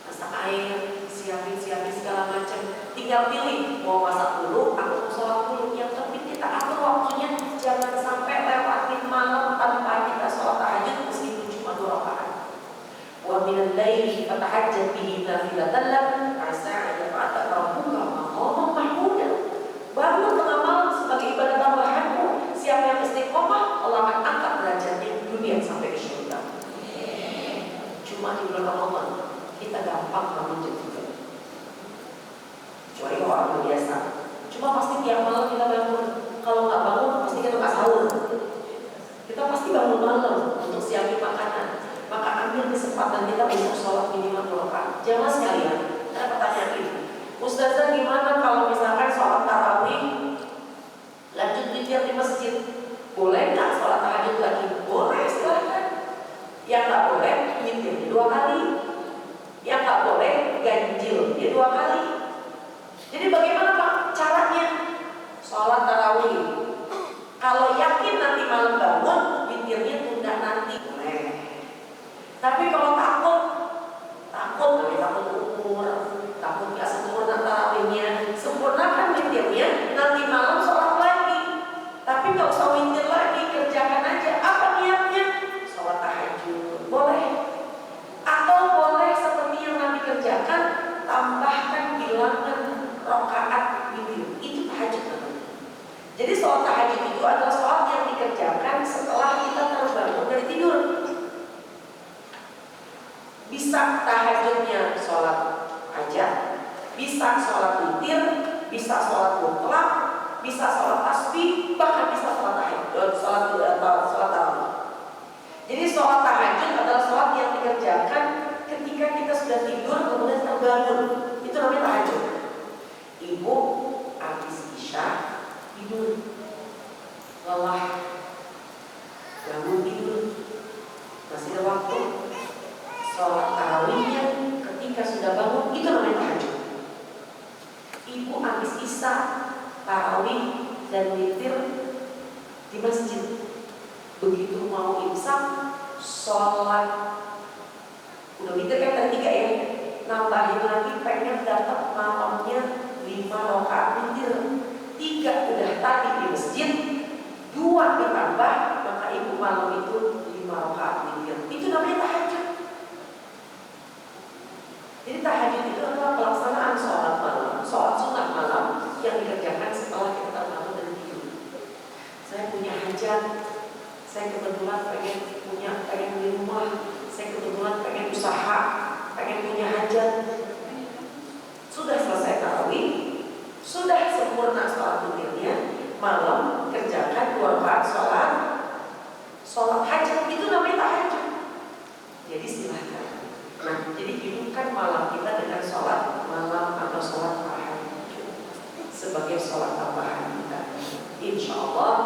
masak air, siapin segala macam. Tinggal pilih mau masak dulu atau mau sholat dulu. Yang penting kita atur waktunya, jangan sampai lewatin malam tanpa kita sholat tahajud meskipun cuma 2 rakaat. Wa minal laili fatahajjat bihi nafilatan lak asa an yab'atha rabbuka maqaman mahmuda. Bangun tengah malam sebagai ibadah tambahanmu. Siapa yang istiqomah, Allah akan angkat derajatnya di dunia sampai ke surga. Cuma di bulan Ramadan kita gampang bangun jam 3. Kecuali orang biasa. Cuma pasti tiap malam kita bangun. Kalau nggak bangun pasti kita nggak sahur. Kita pasti bangun malam untuk siapin makanan. Maka ambil kesempatan kita untuk sholat minimal 2 rakaat. Jamaah sekalian, ada pertanyaan ini. Ustazah, gimana kalau misalkan sholat tarawih lanjut witir di masjid? Boleh nggak sholat tahajud lagi? Boleh, silahkan. Yang nggak boleh witir 2 kali. Yang nggak boleh ganjil 2 kali. Jadi bagaimana Pak caranya sholat tarawih? Kalau yakin nanti malam bangun, witirnya tunda nanti, boleh. Tapi kalau takut umur, takut nggak sempurna tarawihnya, sempurnakan witirnya, nanti malam sholat lagi. Tapi nggak usah witir lagi, kerjakan aja. Apa niatnya? Sholat tahajud, boleh. Atau boleh seperti yang Nabi kerjakan, tambahkan bilangan rakaat witir. Itu tahajud namanya. Jadi sholat tahajud itu adalah sholat yang dikerjakan setelah kita terbangun dari tidur. Bisa tahajudnya sholat hajat, bisa sholat witir, bisa sholat mutlak, bisa sholat tasbih, bahkan bisa sholat tahajud, sholat tarawih. Jadi sholat tahajud adalah sholat yang dikerjakan ketika kita sudah tidur kemudian terbangun. Itu namanya tahajud. Ibu habis isya tidur, lelah, bangun tidur, masih ada waktu. Sholat tarawihnya ketika sudah bangun, itu namanya tahajud. Ibu habis isya, tarawih dan witir di masjid. Begitu mau imsak, sholat, udah witir kan tadi 3 ya, nambahin lagi pengen dapat malamnya 5 rakaat witir. 3 udah tadi di masjid, 2 ditambah, maka ibu malam itu 5 rakaat witir. Itu namanya tahajud. Jadi tahajud itu adalah pelaksanaan sholat malam, sholat sunat malam yang dikerjakan setelah kita bangun dari tidur. Saya punya hajat, saya kebetulan pengen beli rumah, saya kebetulan pengen usaha, pengen punya hajat. Sudah selesai tarawih, sudah sempurna sholat witirnya, malam kerjakan 2 rakaat sholat hajat. Itu namanya tahajud. Jadi silahkan. Nah, jadi hidupkan malam kita dengan sholat malam atau sholat tahajud sebagai sholat tambahan kita. Insya Allah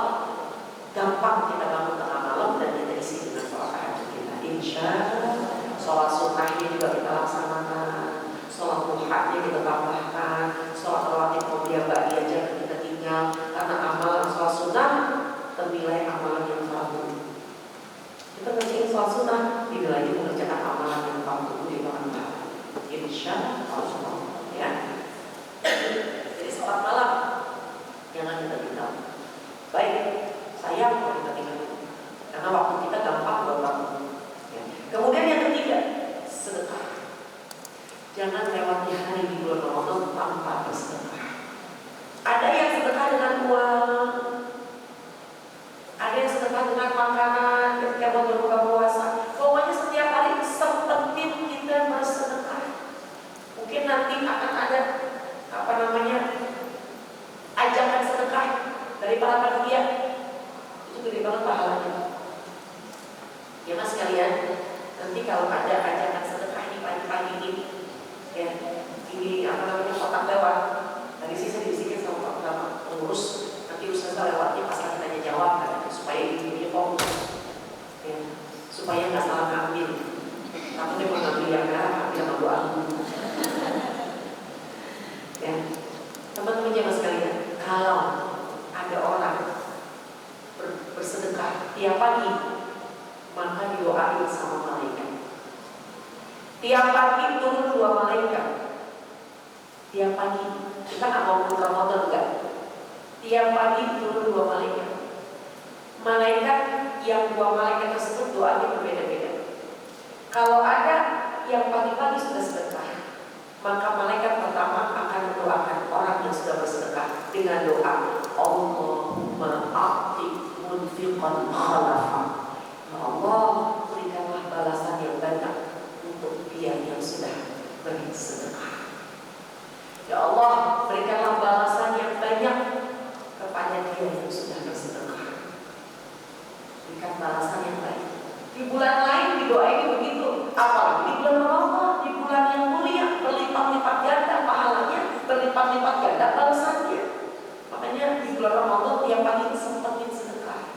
gampang kita bangun tengah malam dan kita isi dengan sholat tahajud kita. Insya Allah sholat sunnahnya juga kita laksanakan, sholat duhanya kita tambahkan, sholat rawatib qobliyah ba'diyah jangan kita tinggal, karena amalan sholat sunnah ternilai amalan yang fardu. Kita ngerjain sholat sunnah dinilai mengerjakan amalan yang fardu di tangan Tuhan. Insya Allah, ya. Jadi sholat malam jangan kita tinggal. Baik, sayang kalau kita tinggal, karena waktu kita gampang buat bangun. Ya. Kemudian yang ketiga, sedekah. Jangan lewati hari di bulan Ramadan tanpa bersedekah. Ada yang sedekah dengan uang, ada yang sedekah dengan makanan ketika mau berbuka puasa. Pokoknya setiap hari sempetin kita bersedekah. Mungkin nanti akan ada ajakan sedekah dari para panitia. Itu gede banget pahalanya. Ya mas sekalian, nanti kalau ada ajakan sedekah di pagi-pagi ini, ya Tiap pagi turun 2 malaikat. Tiap pagi. Kita nggak mau Ramadan enggak? Tiap pagi turun 2 malaikat. Malaikat yang 2 malaikat tersebut doanya berbeda-beda. Kalau ada yang pagi-pagi sudah sedekah, maka malaikat pertama akan mendoakan orang yang sudah bersedekah dengan doa Allahumma a'ti munfiqan khalafa. Ya Allah, berikanlah balasan yang banyak untuk dia yang sudah bersedekah. Ya Allah, berikanlah balasan yang banyak kepada dia yang sudah bersedekah. Berikan balasan yang baik. Di bulan lain didoain begitu, apalagi di bulan Ramadan, di bulan yang mulia, berlipat-lipat ganda pahalanya, berlipat-lipat ganda balasannya. Makanya di bulan Ramadan tiap pagi sempetin sedekah.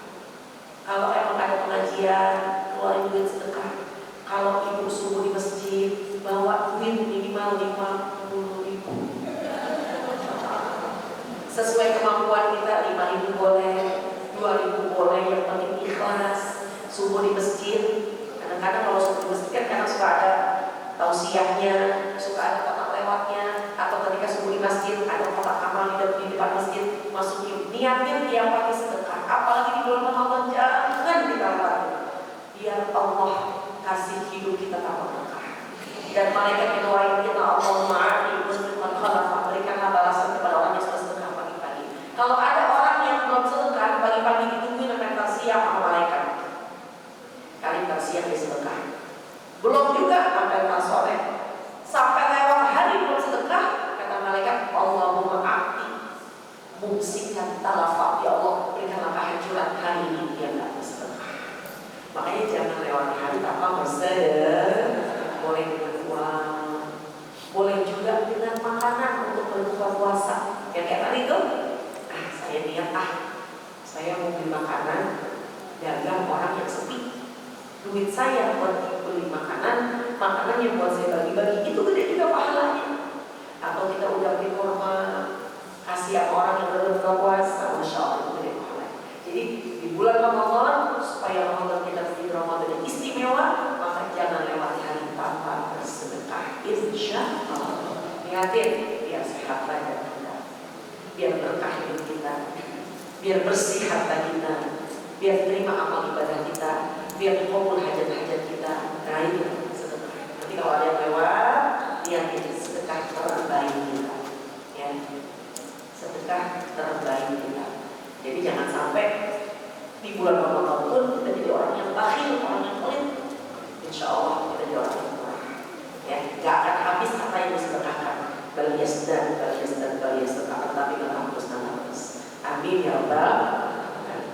Kalau emang ada pengajian, keluarin duit sedekah. Kalau ibu subuh di masjid, bawa duit minimal 50.000. Sesuai kemampuan kita, 5.000 boleh, 2.000 boleh, yang penting ikhlas. Subuh di masjid, kadang-kadang kalau subuh di masjid kan kadang suka ada tausiahnya, suka ada kotak lewatnya, atau ketika subuh di masjid ada kotak amal di depan masjid, masukin, niatin tiap pagi sedekah. Apalagi di bulan Ramadan, jangan kita lalai, biar Allah kasih hidup kita tanpa berkah. Dan malaikat yang doain kita, Allahumma a'ti munfiqan khalafa, berikanlah balasan kepada orang yang sudah sedekah pagi-pagi. Kalau ada orang yang belum sedekah, pagi-pagi ditungguin sampai tersiang sama malaikat. Kali tersiang dia sedekah. Belum juga sampai sore, sampai lewat hari belum sedekah, kata malaikat, Allahumma a'ti mumsikan talafa. Ya Allah, berikanlah kehancuran hari ini dia tidak bersedekah. Makanya jangan lewati hari tanpa bersedekah. Boleh dengan uang, boleh juga dengan makanan untuk berbuka puasa. Yang kayak tadi tuh, saya niat saya mau beli makanan dagang orang yang sepi. Duit saya buat beli makanan yang buat saya bagi-bagi, itu gede juga pahalanya. Atau kita udah beli kurma, kasih sama orang yang berbuka puasa, Masya Allah, itu gede pahalanya. Jadi di bulan Ramadan, supaya Ramadan kita menjadi Ramadan yang istimewa, maka jangan lewati hari tanpa bersedekah. Insya Allah. Niatin biar sehat badan kita, biar berkah hidup kita, biar bersih harta kita, biar terima amal ibadah kita, biar dikabul hajat-hajat kita. Nah itu sedekah. Nanti kalau ada yang lewat, niatin sedekah terbaik kita, ya. Sedekah terbaik kita. Jadi jangan sampai di bulan Ramadan pun kita jadi orang yang bakhil, orang yang pelit. Insya Allah kita jadi orang yang murah. Ya, nggak akan habis apa yang disedekahkan. Balias dan tapi nggak terus. Amin ya Rabbal alamin.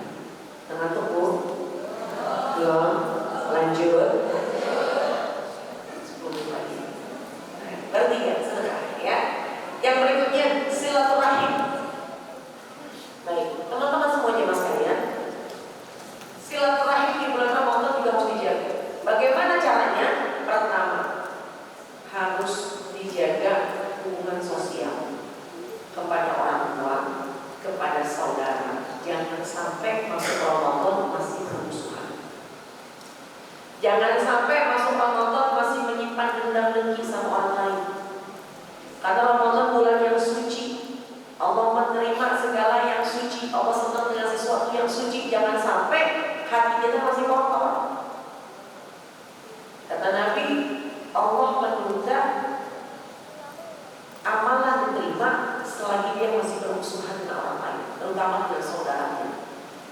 Dengan tubuh belum lanjut 10 menit lagi. Berarti ya sedekah ya. Yang berikutnya silaturahim. Baik, teman-teman semuanya mas kalian, silaturahim di bulan Ramadan juga mau dijaga. Bagaimana caranya? Pertama, harus dijaga hubungan sosial kepada orang tua, kepada saudara. Jangan sampai masuk Ramadan masih bermusuhan. Jangan sampai masuk Ramadan masih menyimpan dendam dengki sama orang lain. Karena Ramadan bulan yang suci, Allah menerima segala yang suci, Allah senang dengan sesuatu yang suci. Jangan sampai hati kita masih kotor. Kata Nabi, Allah menunda amalan diterima selagi dia masih bermusuhan dengan orang lain, terutama dengan saudaranya.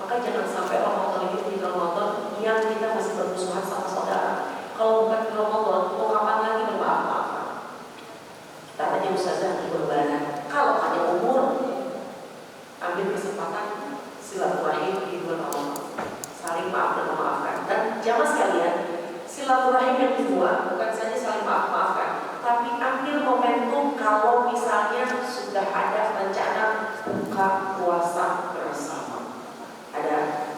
Maka jangan sampai Ramadan itu di Ramadan yang kita masih bermusuhan sama saudara. Kalau bukan di Ramadan, mau kapan lagi bermaaf-maafan? Katanya Ustazah di Lebaran, kalau hanya umur, ambil kesempatan silaturahim di bulan Ramadan, saling maaf dan memaafkan. Dan jamaah sekalian, silaturahim yang kedua bukan saja saling maaf-maafkan, tapi ambil momentum kalau misalnya sudah ada rencana buka puasa bersama, ada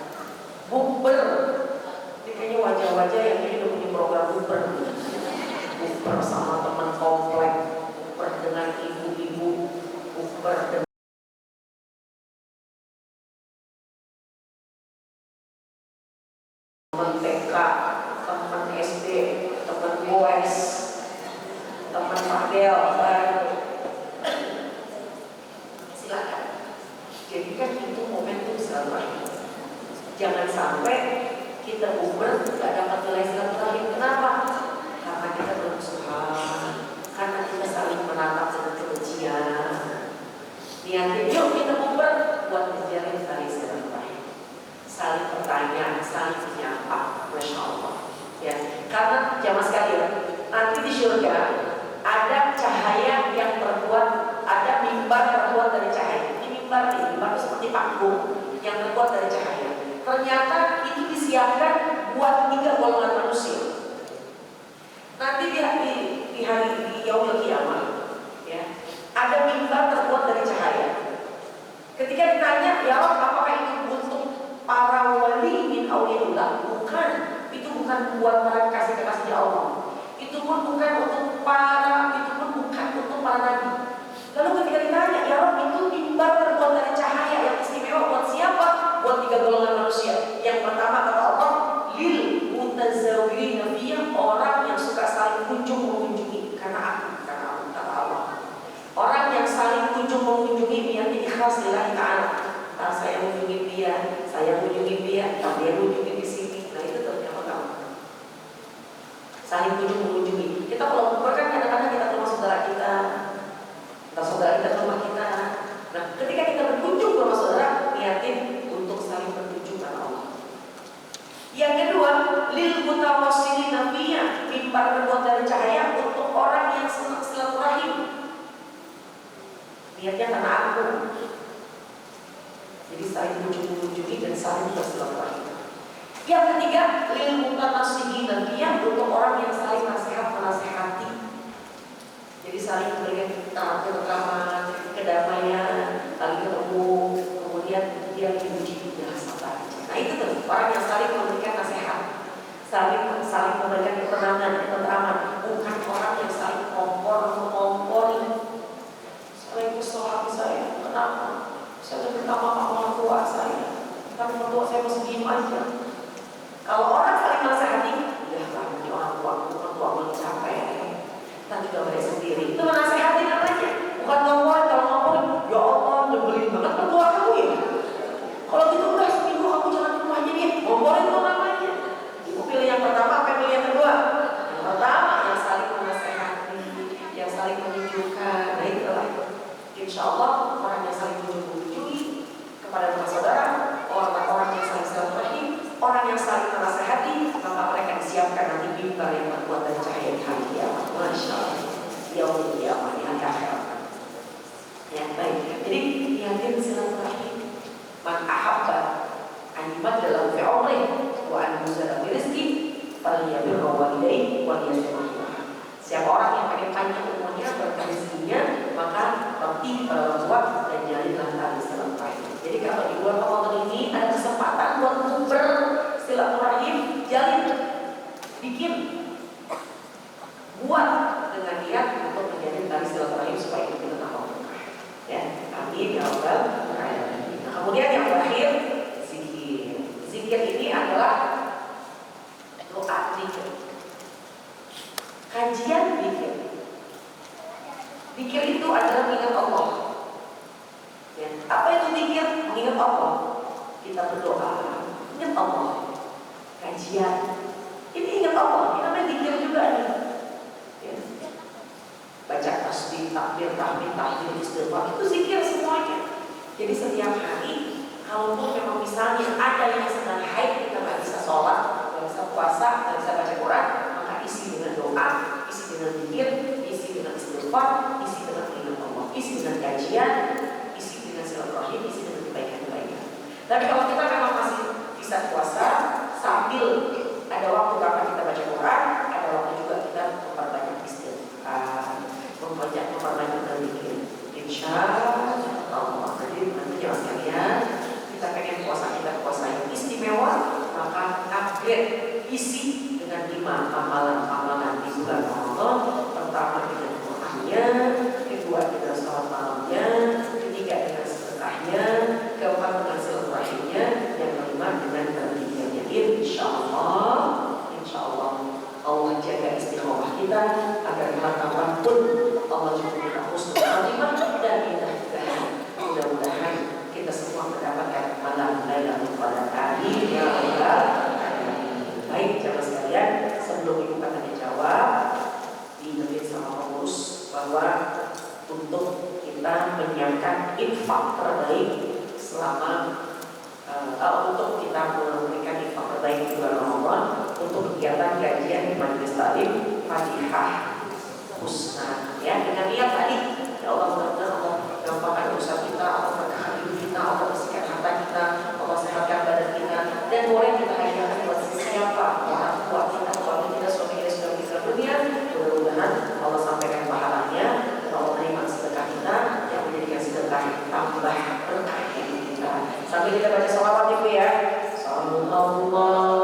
bukber. Ini kayaknya wajah-wajah yang ini udah punya program bukber sama teman komplek, bukber dengan ibu-ibu, bukber dengan teman TK, teman SD, teman boys, Fadel, silakan. Jadi kan itu momentum silaturahim. Jangan sampai kita umur gak dapat nilai silaturahim. Kenapa? Karena kita bermusuhan, karena kita saling menatap dengan kebencian. Niatnya yuk kita umur buat menjalin tali silaturahim, saling bertanya, saling menyapa, masya Allah. Ya, karena jamaah sekalian, nanti di surga ada cahaya yang terbuat, ada mimbar terbuat dari cahaya. Ini mimbar itu seperti panggung yang terbuat dari cahaya. Ternyata itu disiapkan buat 3 golongan manusia. Nanti di hari yaumul kiamat, ya, ada mimbar terbuat dari cahaya. Ketika ditanya, ya Allah, apakah itu untuk para wali min auliyaillah? Bukan, itu bukan buat para kekasih Allah. Itu pun bukan untuk para nabi. Lalu ketika ditanya, ya Allah, itu mimbar terbuat dari cahaya yang istimewa buat siapa? Buat 3 golongan manusia. Yang pertama kata Allah, lil mutazawwirina fiyya, orang yang suka saling kunjung mengunjungi karena aku, kata Allah. Orang yang saling kunjung mengunjungi niatnya ikhlas lillahi ta'ala. Saya mengunjungi dia, dia mengunjungi di sini. Nah itu ternyata kamu. Saling kunjung mengunjungi. Kita kalau kubur kan kadang-kadang kita ke rumah saudara kita, atau saudara kita ke rumah kita. Nah ketika kita berkunjung ke rumah saudara, niatin untuk saling berkunjung karena Allah. Yang kedua, lil mutawassilina fiyya, mimbar terbuat dari cahaya untuk orang yang senang silaturahim. Niatnya karena aku. Jadi saling mengunjungi dan saling bersilaturahim. Yang ketiga, lil mutanasihina fiyya, untuk orang yang saling menasehati. Jadi saling memberikan keterangan, kedamaian, saling ketemu, kemudian dia dipuji sabar. Nah itu tuh orang yang saling memberikan nasihat, saling memberikan keterangan, bukan orang yang saling mengompori. Saya kesel hati saya, kenapa? Saya minta maaf orang tua saya, tapi orang tua saya masih diem aja. Kalau orang saling nasihati, udah lah, ini orang tua mau capek, kita juga boleh sendiri. Itu menasihati namanya, bukan ngomong. Kalau ngomong, ya Allah, nyebelin banget mertua kamu ya. Kalau gitu udah seminggu kamu jangan ke rumahnya dia, ngomongin itu namanya. Ibu pilih yang pertama, apa pilih yang kedua? Yang pertama, yang saling menasihati, yang saling menunjukkan. Nah itulah. Insya Allah orang yang saling mengunjungi kepada rumah saudara, orang yang saling silaturahim, orang yang saling menasihati, maka mereka disiapkan nanti mimbar yang terbuat dari cahaya di hari kiamat. Masya Allah, yaumul kiamat di hari akhirat. Ya baik. Jadi niatin silaturahim. Man ahabba an yubaddala fi umri wa an yuzada fi rizqi falyabirra walidayhi wa liyasmah. Siapa orang yang pengen panjang umurnya, berkah rezekinya, maka bakti pada orang tua dan jalinlah tali silaturahim. Jadi kalau di bulan Ramadan ini ada kesempatan buat bersilaturahim, jalin, bikin, buat dengan niat untuk menjalin tali silaturahim supaya hidup kita tambah berkah. Ya, amin ya rabbal alamin. Nah, kemudian yang terakhir, zikir. Zikir ini adalah doa zikir. Kajian zikir. Zikir itu adalah mengingat Allah. Ya. Apa itu zikir? Mengingat Allah. Kita berdoa, ingat Allah. Kajian, ini ingat Allah. Ini namanya zikir juga nih. Ya. Baca tasbih, takbir, tahmid, tahmid, istighfar, itu zikir semuanya. Jadi setiap hari, kalaupun memang misalnya ada yang sedang haid, kita nggak bisa sholat, nggak bisa puasa, nggak bisa baca Quran, maka isi dengan doa, isi dengan zikir, isi dengan istighfar, isi dengan ingat Allah, isi dengan kajian, isi dengan silaturahim, isi dengan kebaikan-kebaikan. Tapi kalau kita memang masih bisa puasa sambil ada waktu kapan kita baca Quran, ada waktu juga kita memperbanyak istighfar, memperbanyak zikir. Insya Allah. Jadi nanti jangan sekalian, kita pengen puasa yang istimewa, maka upgrade isi dengan 5 amalan-amalan di bulan Ramadan. Pertama dengan Qur'annya, kedua dengan salat malamnya, ketiga dengan sedekahnya, keempat dengan silaturahimnya, yang kelima dengan berzikirnya. Insya Allah Allah jaga istiqomah kita agar kapan pun mendapatkan malam Lailatul Qadar. Amin ya rabbal alamin. Baik jamaah sekalian, sebelum ibu katanya jawab, diingetin sama pengurus bahwa untuk kita menyiapkan infak terbaik selama untuk kita memberikan infak terbaik di bulan Ramadan untuk kegiatan kajian di Majelis Taklim Fatihah Husna. Ya, dengan niat tadi, ya Allah mudah-mudahan Allah gampangkan urusan kita, Allah berkahi hidup kita, Allah bersihkan harta kita, Allah sehatkan badan kita, dan boleh kita hadiahkan buat siapa orang tua kita, keluarga kita, suami kita sudah meninggal dunia. Mudah-mudahan Allah sampaikan pahalanya dan Allah terima sedekah kita yang menjadikan sedekah tambah berkah hidup kita. Sambil kita baca sholawat ibu ya. Sallallahu ala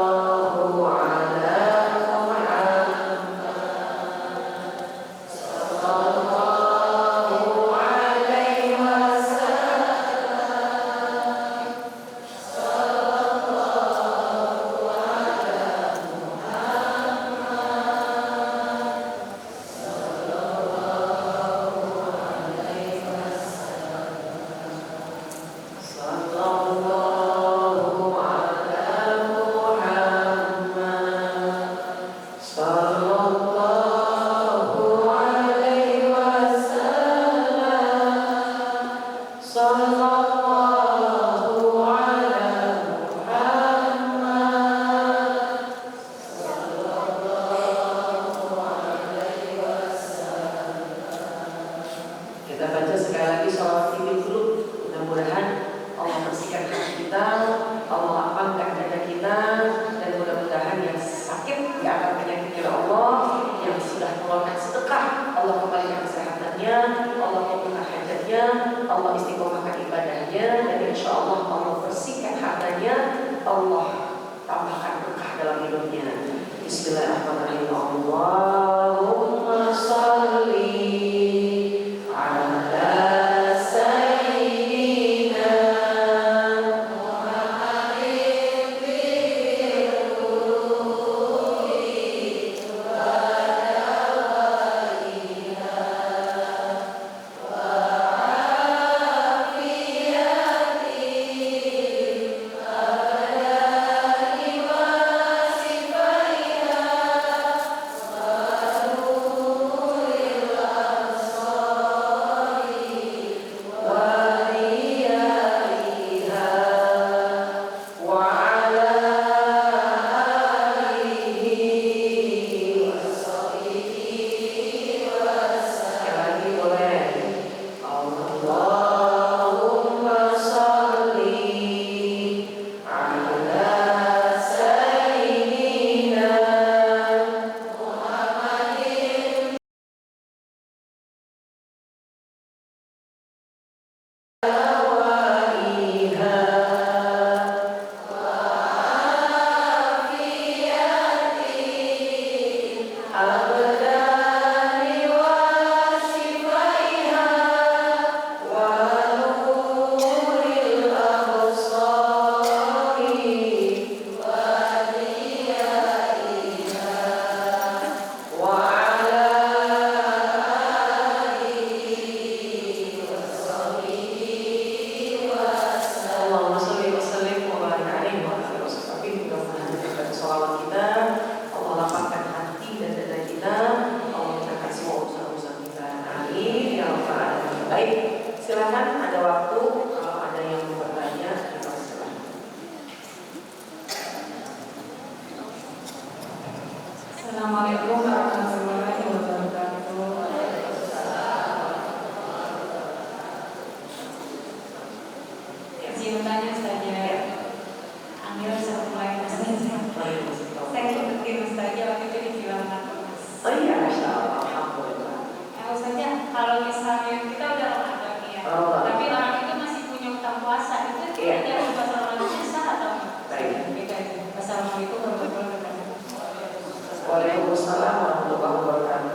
Waalaikumsalam warahmatullahi wabarakatuh.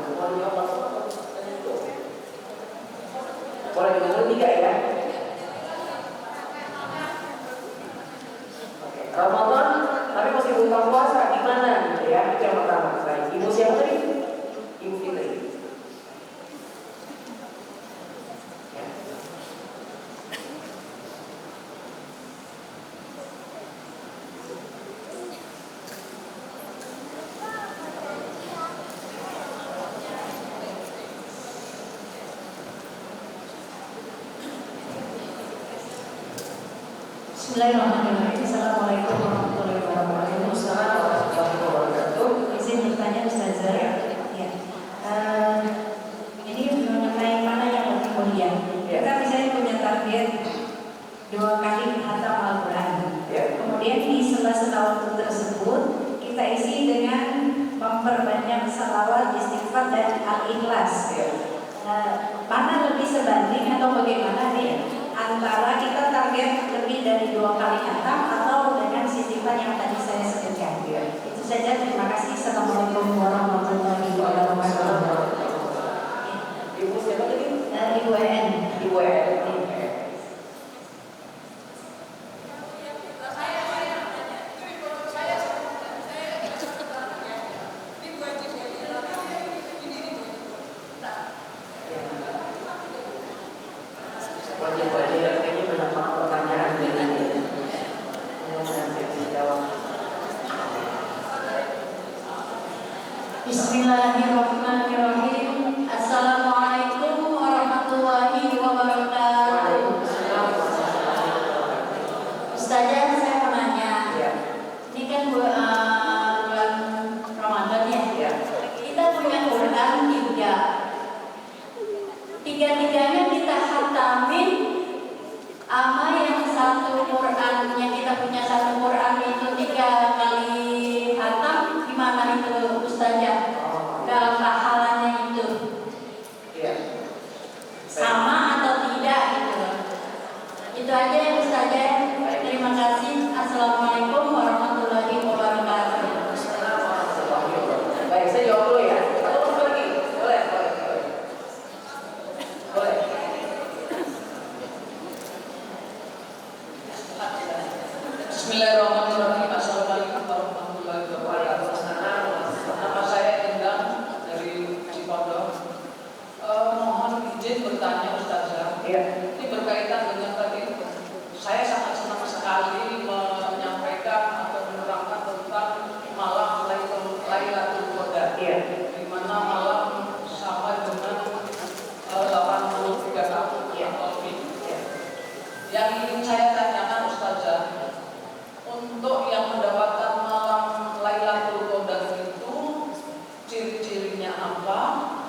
Boleh dengar 3 ya? Oke, Ramadan tapi masih buka puasa gimana gitu ya? Itu yang pertama. Baik, ibu siapa tadi? Ibu Fitri. Ya. Bismillahirrahmanirrahim. Assalamualaikum warahmatullahi wabarakatuh. Assalamualaikum warahmatullahi wabarakatuh. Izin bertanya Ustazah. Ya. Ini mengenai mana yang lebih mulia. Kita misalnya punya target 2 kali khatam Al-Quran. Kemudian di sela-sela waktu tersebut kita isi dengan memperbanyak salawat, istighfar dan al-ikhlas. Mana lebih sebanding atau bagaimana nih? Antara kita target lebih dari 2 kali khatam atau dengan sisipan yang tadi saya sebutkan. Itu saja, terima kasih. Assalamualaikum warahmatullahi wabarakatuh. Ibu siapa tadi? Ibu En. Ibu En. Wajib-wajib kayaknya banyak banget pertanyaan ini. Mudah-mudahan saya bisa jawab. Bismillahirrahmanirrahim. Assalamualaikum warahmatullahi wabarakatuh. Ustazah, saya mau nanya. Ini kan bulan Ramadan ya. Kita punya Quran 3. Tiga-tiganya kita khatamin, ama yang satu Quran, yang kita punya satu Quran itu 3 kali khatam, gimana itu Ustazah? Dalam pahalanya itu sama atau tidak gitu? Itu aja ya Ustazah. Terima kasih. Assalamualaikum warahmatullahi wabarakatuh. Baik, saya jawab dulu ya. Atau lagi? Boleh. Bismillahirrahmanirrahim. Assalamualaikum warahmatullahi wabarakatuh. Nama saya Endang dari Cipondo. Mohon izin bertanya Ustazah. Ini berkaitan dengan tadi. Saya sangat senang sekali menyampaikan atau menerangkan tentang malam Lailatul Qadar. Di mana malam sama dengan 83 tahun atau lebih. Yang ingin saya tanyakan Ustazah, untuk yang mendapatkan malam Lailatul Qadar itu ciri-cirinya apa,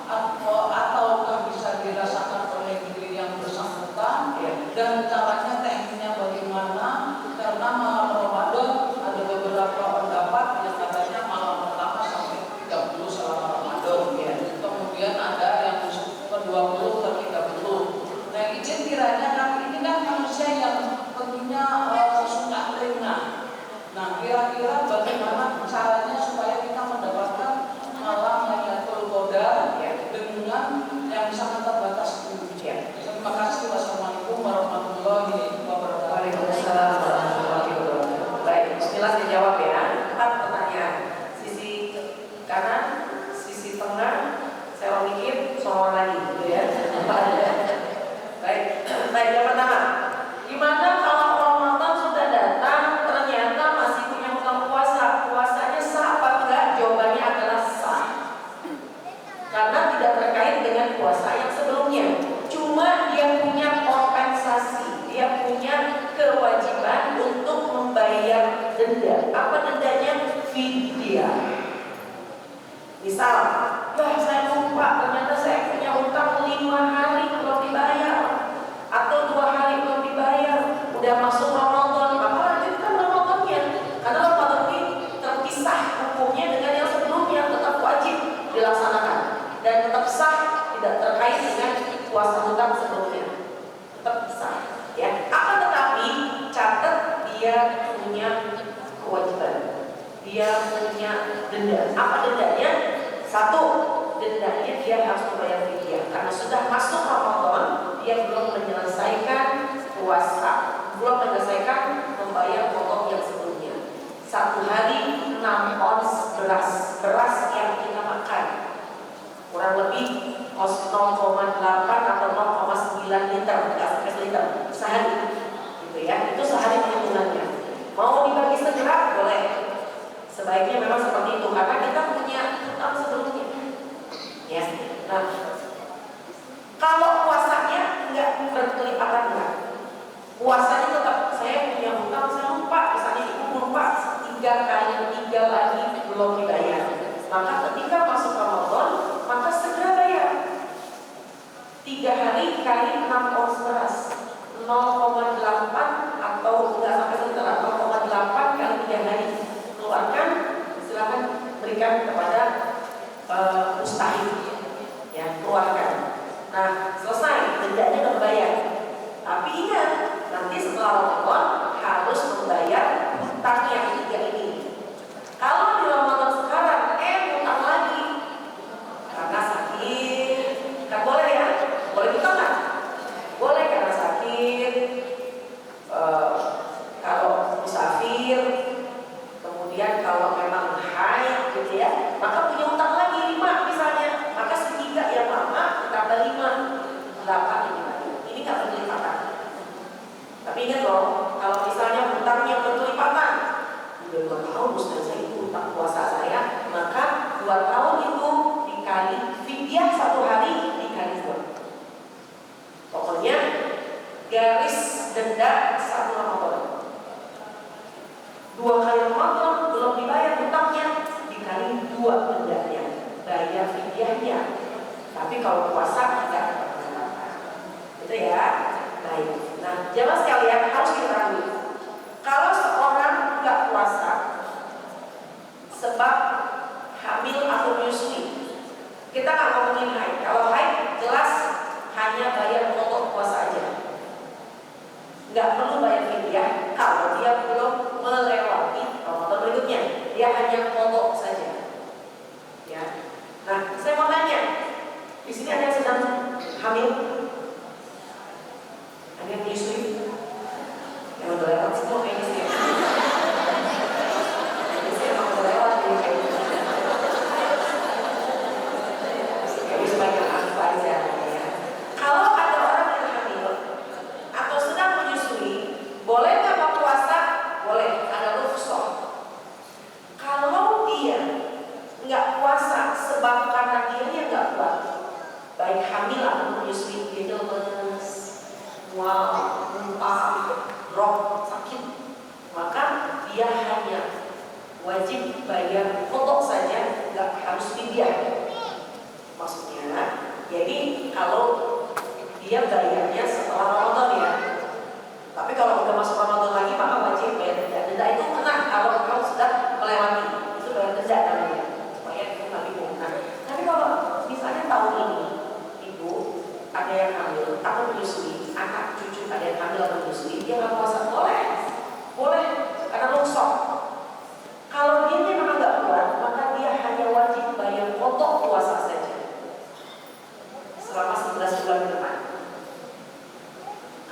ataukah bisa dirasakan oleh diri yang bersangkutan, dan caranya tekniknya bagaimana? Karena malam Ramadan ada beberapa pendapat yang katanya malam pertama sampai 30 selama Ramadan, kemudian ada yang ke-20 ke 30. Nah, izin kiranya kami ini kan manusia yang tentunya suka lengah. Nah, kira-kira bagaimana caranya supaya kita mendapatkan malam Lailatul Qadar dengan yang sangat terbatas itu? Terima kasih. Wassalamualaikum warahmatullahi wabarakatuh. Waalaikumsalam warahmatullahi wabarakatuh. Baik, bismillah saya jawab ya. 4 pertanyaan. Sisi kanan, sisi tengah, saya mikir soal lagi gitu ya. Baik, yang pertama, gimana kalau Ramadan sudah datang ternyata masih punya hutang puasa? Puasanya sah apa enggak? Jawabannya adalah sah. Karena tidak terkait dengan puasa yang sebelumnya. Cuma dia punya kompensasi, dia punya kewajiban untuk membayar denda. Apa dendanya? Fidyah. Misal, saya lupa ternyata saya punya hutang 5 hari belum dibayar, atau 2 hari belum dibayar. Udah masuk Ramadan, maka lanjutkan Ramadannya. Karena Ramadan ini terpisah hukumnya dengan yang sebelumnya, tetap wajib dilaksanakan dan tetap sah, tidak terkait dengan puasa hutang sebelumnya. Tetap sah, ya. Akan tetapi catat dia punya kewajiban, dia punya denda. Apa dendanya? 1, dendanya dia harus membayar fidyah karena sudah masuk Ramadan, dia belum menyelesaikan puasa, belum menyelesaikan membayar pokok yang sebelumnya. 1 hari 6 ons beras yang kita makan kurang lebih 0,8 atau 0,9 liter, tidak sampai liter sehari, gitu ya. Itu sehari perhitungannya. Mau dibagi segera boleh. Sebaiknya memang seperti itu karena kita punya hutang sebelumnya. Ya. Nah, kalau puasanya enggak berkelipatan enggak. Puasanya tetap saya punya hutang dikali 6 ons beras, 0,8 atau enggak sampai setelah 0,8 kali 3 hari. Keluarkan, silakan berikan kepada mustahik, ya, keluarkan. Nah, selesai, dendanya udah bayar. Tapi ingat, nanti setelah Ramadan harus membayar hutang yang 3 ini. Kalau di Ramadan sekarang hutang lagi karena sakit, kan boleh ya? Boleh hutang kan? Boleh karena sakit, kalau musafir, kemudian kalau memang haid gitu ya, maka punya hutang lagi 5 misalnya, maka sekitar yang lama tambah 5, 8 ini. Ini nggak berkelipatan. Tapi ingat loh, kalau misalnya hutangnya berkelipatan, udah 2 tahun Ustazah itu hutang puasa saya, maka 2 tahun itu dikali fidyah 1 hari dikali 2. Pokoknya garis denda 1 Ramadan. 2 kali Ramadan belum dibayar hutangnya, dikali 2 dendanya, bayar fidyahnya. Tapi kalau puasa tidak dapat apa-apa. Itu ya. Baik. Nah, jamaah sekalian harus diketahui, kalau seorang nggak puasa sebab hamil atau menyusui, kita nggak ngomongin haid. Kalau haid jelas hanya bayar pokok puasa aja, nggak perlu bayar fidyah. Kalau dia belum melewati Ramadan berikutnya, dia hanya pokok saja. Ya. Nah, saya mau tanya, di sini ada yang sedang hamil? Ada yang menyusui? Yang udah lewat semua kayaknya sih. Saya emang udah lewat jadi kayak gitu. Jadi sebagian apa aja ya. Kalau ada orang yang hamil atau sedang menyusui, boleh nggak mau puasa? Boleh, ada rukhsah. Kalau dia nggak puasa sebab karena dia nggak kuat, baik hamil atau menyusui, dia lemes, mual, muntah, drop, sakit, maka dia hanya wajib bayar kodok saja, nggak harus fidyah. Maksudnya, jadi kalau dia bayarnya setelah Ramadan ya. Tapi kalau udah masuk Ramadan lagi maka wajib bayar denda. Denda itu kena kalau kamu sudah melewati, itu bayar denda namanya, supaya itu nggak bingung. Nah, tapi kalau misalnya tahun ini ibu ada yang hamil atau menyusui, anak cucu ada yang hamil atau menyusui, dia nggak puasa, boleh karena rukhsah. Kalau dia memang nggak kuat, maka dia hanya wajib bayar kodok puasa saja selama 11 bulan ke depan.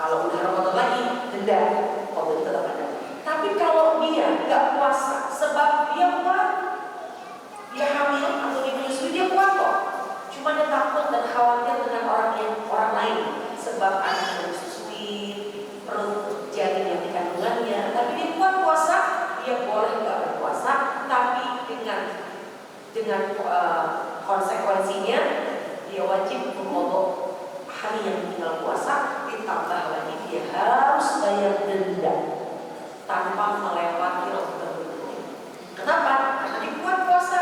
Kalau udah Ramadan lagi, denda, kodok itu tetap ada. Tapi kalau dia nggak puasa sebab dia kuat, dia hamil atau dia menyusui, dia kuat kok. Cuma dia takut dan khawatir dengan orang lain sebab anak menyusui, perut janin yang di kandungannya. Tapi dia kuat puasa, dia boleh nggak berpuasa, tapi dengan konsekuensinya dia wajib mengkodok hari yang tinggal puasa, ditambah lagi dia harus bayar denda tanpa melewati Ramadan berikutnya. Kenapa? Karena dia kuat puasa.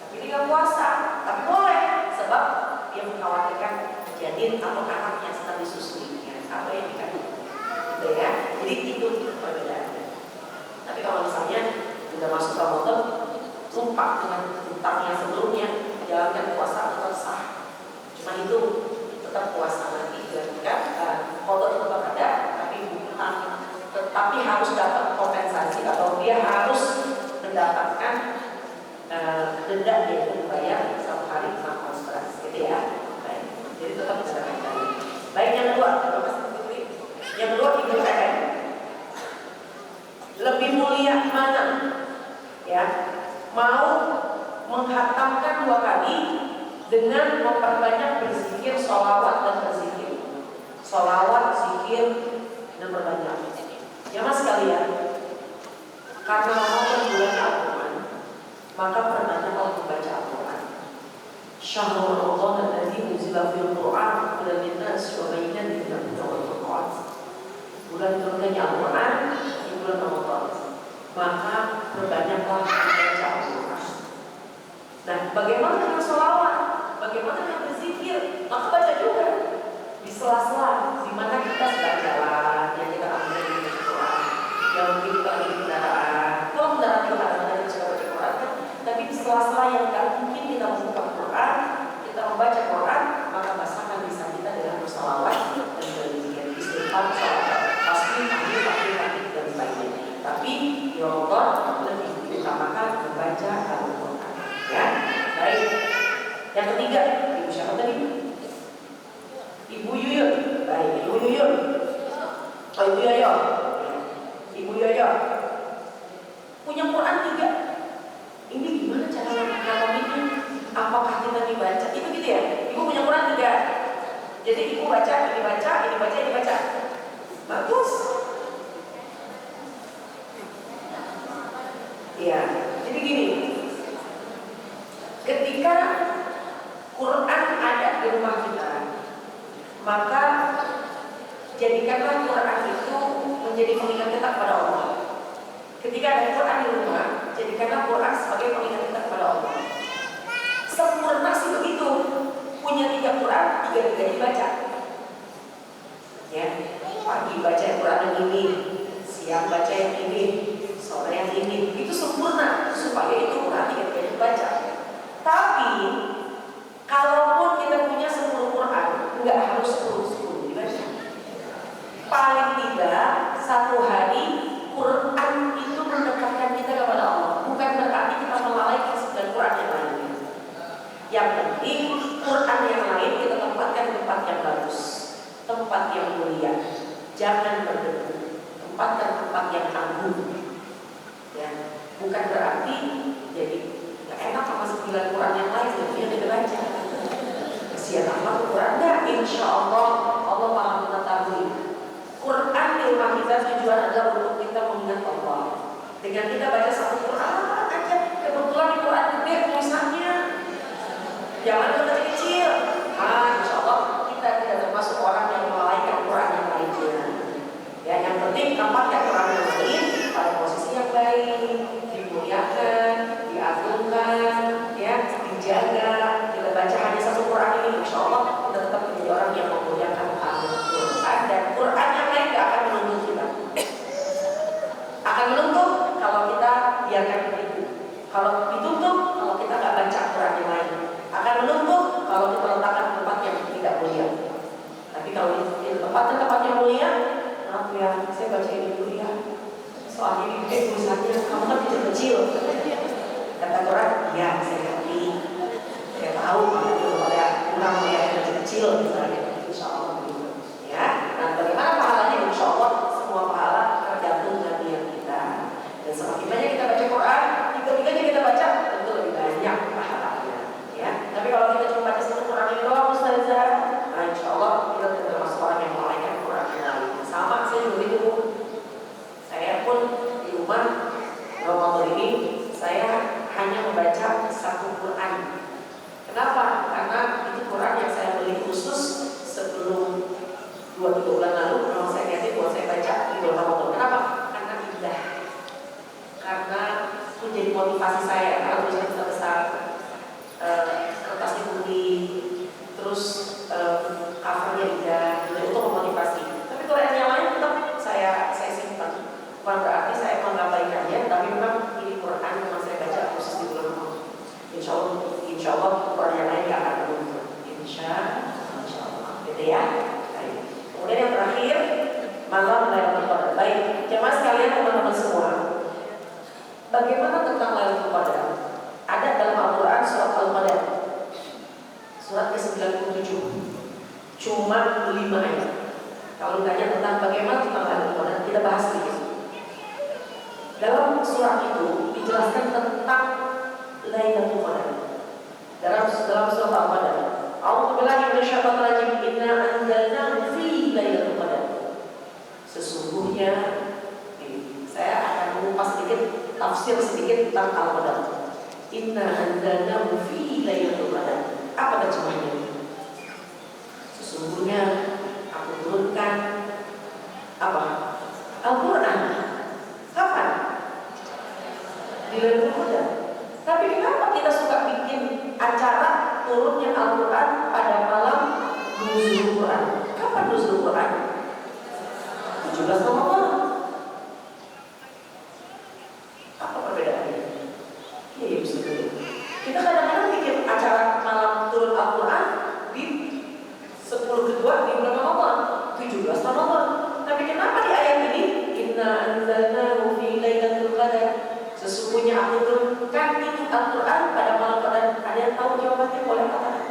Tapi dia nggak puasa, tapi boleh sebab dia mengkhawatirkan janin atau anak yang sedang disusuinya atau yang dikandung. Gitu ya. Jadi itu perbedaannya. Tapi kalau misalnya sudah masuk Ramadan, lupa dengan hutang yang sebelumnya, jalankan puasa tetap sah. Cuma itu tetap puasa nanti dilanjutkan, kodok tetap ada, tapi hutang tetapi harus dapat kompensasi atau dia harus mendapatkan denda yaitu dibayar 1 hari 6 ons beras, gitu ya. Baik, jadi tetap bisa dapatkan. Baik, yang kedua, yang kedua ibu TN lebih mulia mana? Ya, mau menghatamkan 2 kali dengan memperbanyak berzikir, sholawat dan berzikir, sholawat, zikir dan berbanyak. Jamaah sekalian, karena Ramadan bulan Al-Quran, maka perbanyaklah membaca Al-Quran. Syahrul Ramadan alladzi unzila fil Qur'an hudan linnas wa bayyinatin minal huda wal furqan. Bulan turunnya Al-Quran di bulan Ramadan, maka perbanyaklah membaca Al-Quran. Nah, bagaimana dengan sholawat? Bagaimana dengan berzikir? Maka baca 3. Ibu siapa tadi? Ibu Yuyun. Baik, Ibu Yuyun. Oh, Ibu Yoyo. Ibu Yoyo. Punya Quran 3. Ini gimana cara ngalaminnya? Apakah kita dibaca? Itu gitu ya. Ibu punya Quran 3. Jadi ibu baca, ini baca, ini baca, ini baca. Bagus. Ya, jadi gini. Ketika Quran ada di rumah kita, maka jadikanlah Quran itu menjadi pengingat kita kepada Allah. Ketika ada Quran di rumah, jadikanlah Quran sebagai pengingat kita kepada Allah. Sempurna sih begitu. Punya 3 Quran, 3 dibaca. Ya, pagi baca Quran yang ini, siang baca yang ini, sore yang ini. Itu sempurna supaya itu Quran 3 dibaca. Tapi kalaupun kita punya 10 Quran, nggak harus 10 dibaca. Paling tidak 1 hari Quran itu mendekatkan kita kepada Allah. Bukan berarti kita melalaikan 9 Quran yang lainnya. Yang penting Quran yang lain kita tempatkan di tempat yang bagus, tempat yang mulia. Jangan berdebu. Tempatkan tempat yang agung. Ya, bukan berarti jadi nggak enak sama 9 Quran yang lain yang kita baca. Kesian amat Quran nggak? Insya Allah Allah maha mengetahui. Quran di rumah kita tujuan adalah untuk kita mengingat Allah. Dengan kita baca 1 Quran aja, kebetulan di Quran gede tulisannya. Jangan kecil-kecil. Insya Allah kita tidak termasuk orang yang melalaikan Quran yang lainnya. Ya, yang penting tempatkan Quran yang lain pada posisi yang baik, dimuliakan, diagungkan, ya, dijaga. Kita baca hanya 1 Quran ini, insya Allah kita tetap menjadi orang yang memuliakan Al-Quran. Dan Quran yang lain tidak akan menuntut kita. Akan menuntut kalau kita biarkan begitu. Kalau dituntut, kalau kita nggak baca Quran yang lain. Akan menuntut kalau kita letakkan tempat yang tidak mulia. Tapi kalau di tempat yang mulia, maaf ya, saya baca ini dulu ya. Soalnya ini tulisannya kamu kan kecil-kecil. Kata Quran, ya saya ngerti. Saya tahu kalau kurang melihat yang kecil misalnya. Insya Allah begitu. Ya, nah bagaimana pahalanya? Insya Allah semua pahala tergantung dengan niat kita. Dan semakin banyak kita baca Quran, tiga-tiganya kita baca, tentu lebih banyak pahalanya. Ya, tapi kalau kita cuma baca 1 Quran ini doang, Ustazah, nah insya Allah kita tidak termasuk orang yang melalaikan Quran yang lain. Sama, saya juga gitu. Saya pun di rumah Ramadan ini saya hanya membaca 1 Quran. Kenapa? Karena itu Quran yang saya beli khusus sebelum 2-3 bulan lalu. Memang saya niatin buat saya baca di bulan Ramadan. Kenapa? Karena indah. Karena menjadi motivasi saya. Karena tulisannya besar-besar, kertasnya putih, terus covernya indah, itu untuk memotivasi. Tapi Quran yang lain tetap saya simpan. Bukan berarti saya mengabaikannya, tapi memang ini Quran yang saya baca khusus di bulan Ramadan. Insya Allah Quran yang lain gak akan berubah. Insya Allah. Gitu ya. Baik. Kemudian yang terakhir, malam Lailatul Qadar. Baik, jemaah sekalian, teman-teman semua. Bagaimana tentang Lailatul Qadar? Ada dalam Al-Quran surat Al-Qadar, surat ke-97. Cuma 5 ayat. Kalau ditanya tentang bagaimana tentang Lailatul Qadar, kita bahas sedikit. Dalam surat itu dijelaskan tentang Lailatul Qadar. Dalam surat Al-Qadar, A'udzubillahi minasyaitonir rajim, inna anzalnahu fi Lailatul Qadar. Sesungguhnya, saya akan mengupas sedikit, tafsir sedikit tentang Al-Qadar. Inna anzalnahu fi Lailatul Qadar. Apa terjemahnya? Sesungguhnya aku turunkan apa? Al-Quran. Kapan? Di Lailatul Qadar. Tapi kenapa kita suka bikin acara turunnya Al-Quran pada malam nuzul Quran? Kapan nuzul Quran? 17 Ramadan. Apa perbedaannya? Iya, bisa dulu. Kita kadang-kadang bikin acara malam turun Al-Quran di 10 kedua di bulan Ramadan, 17 Ramadan. Tapi kenapa di ayat ini inna anzalnahu fi Lailatul Qadar? Sesungguhnya aku turunkan itu Al-Quran pada malam Qadar. Ada yang tahu jawabannya? Boleh katakan?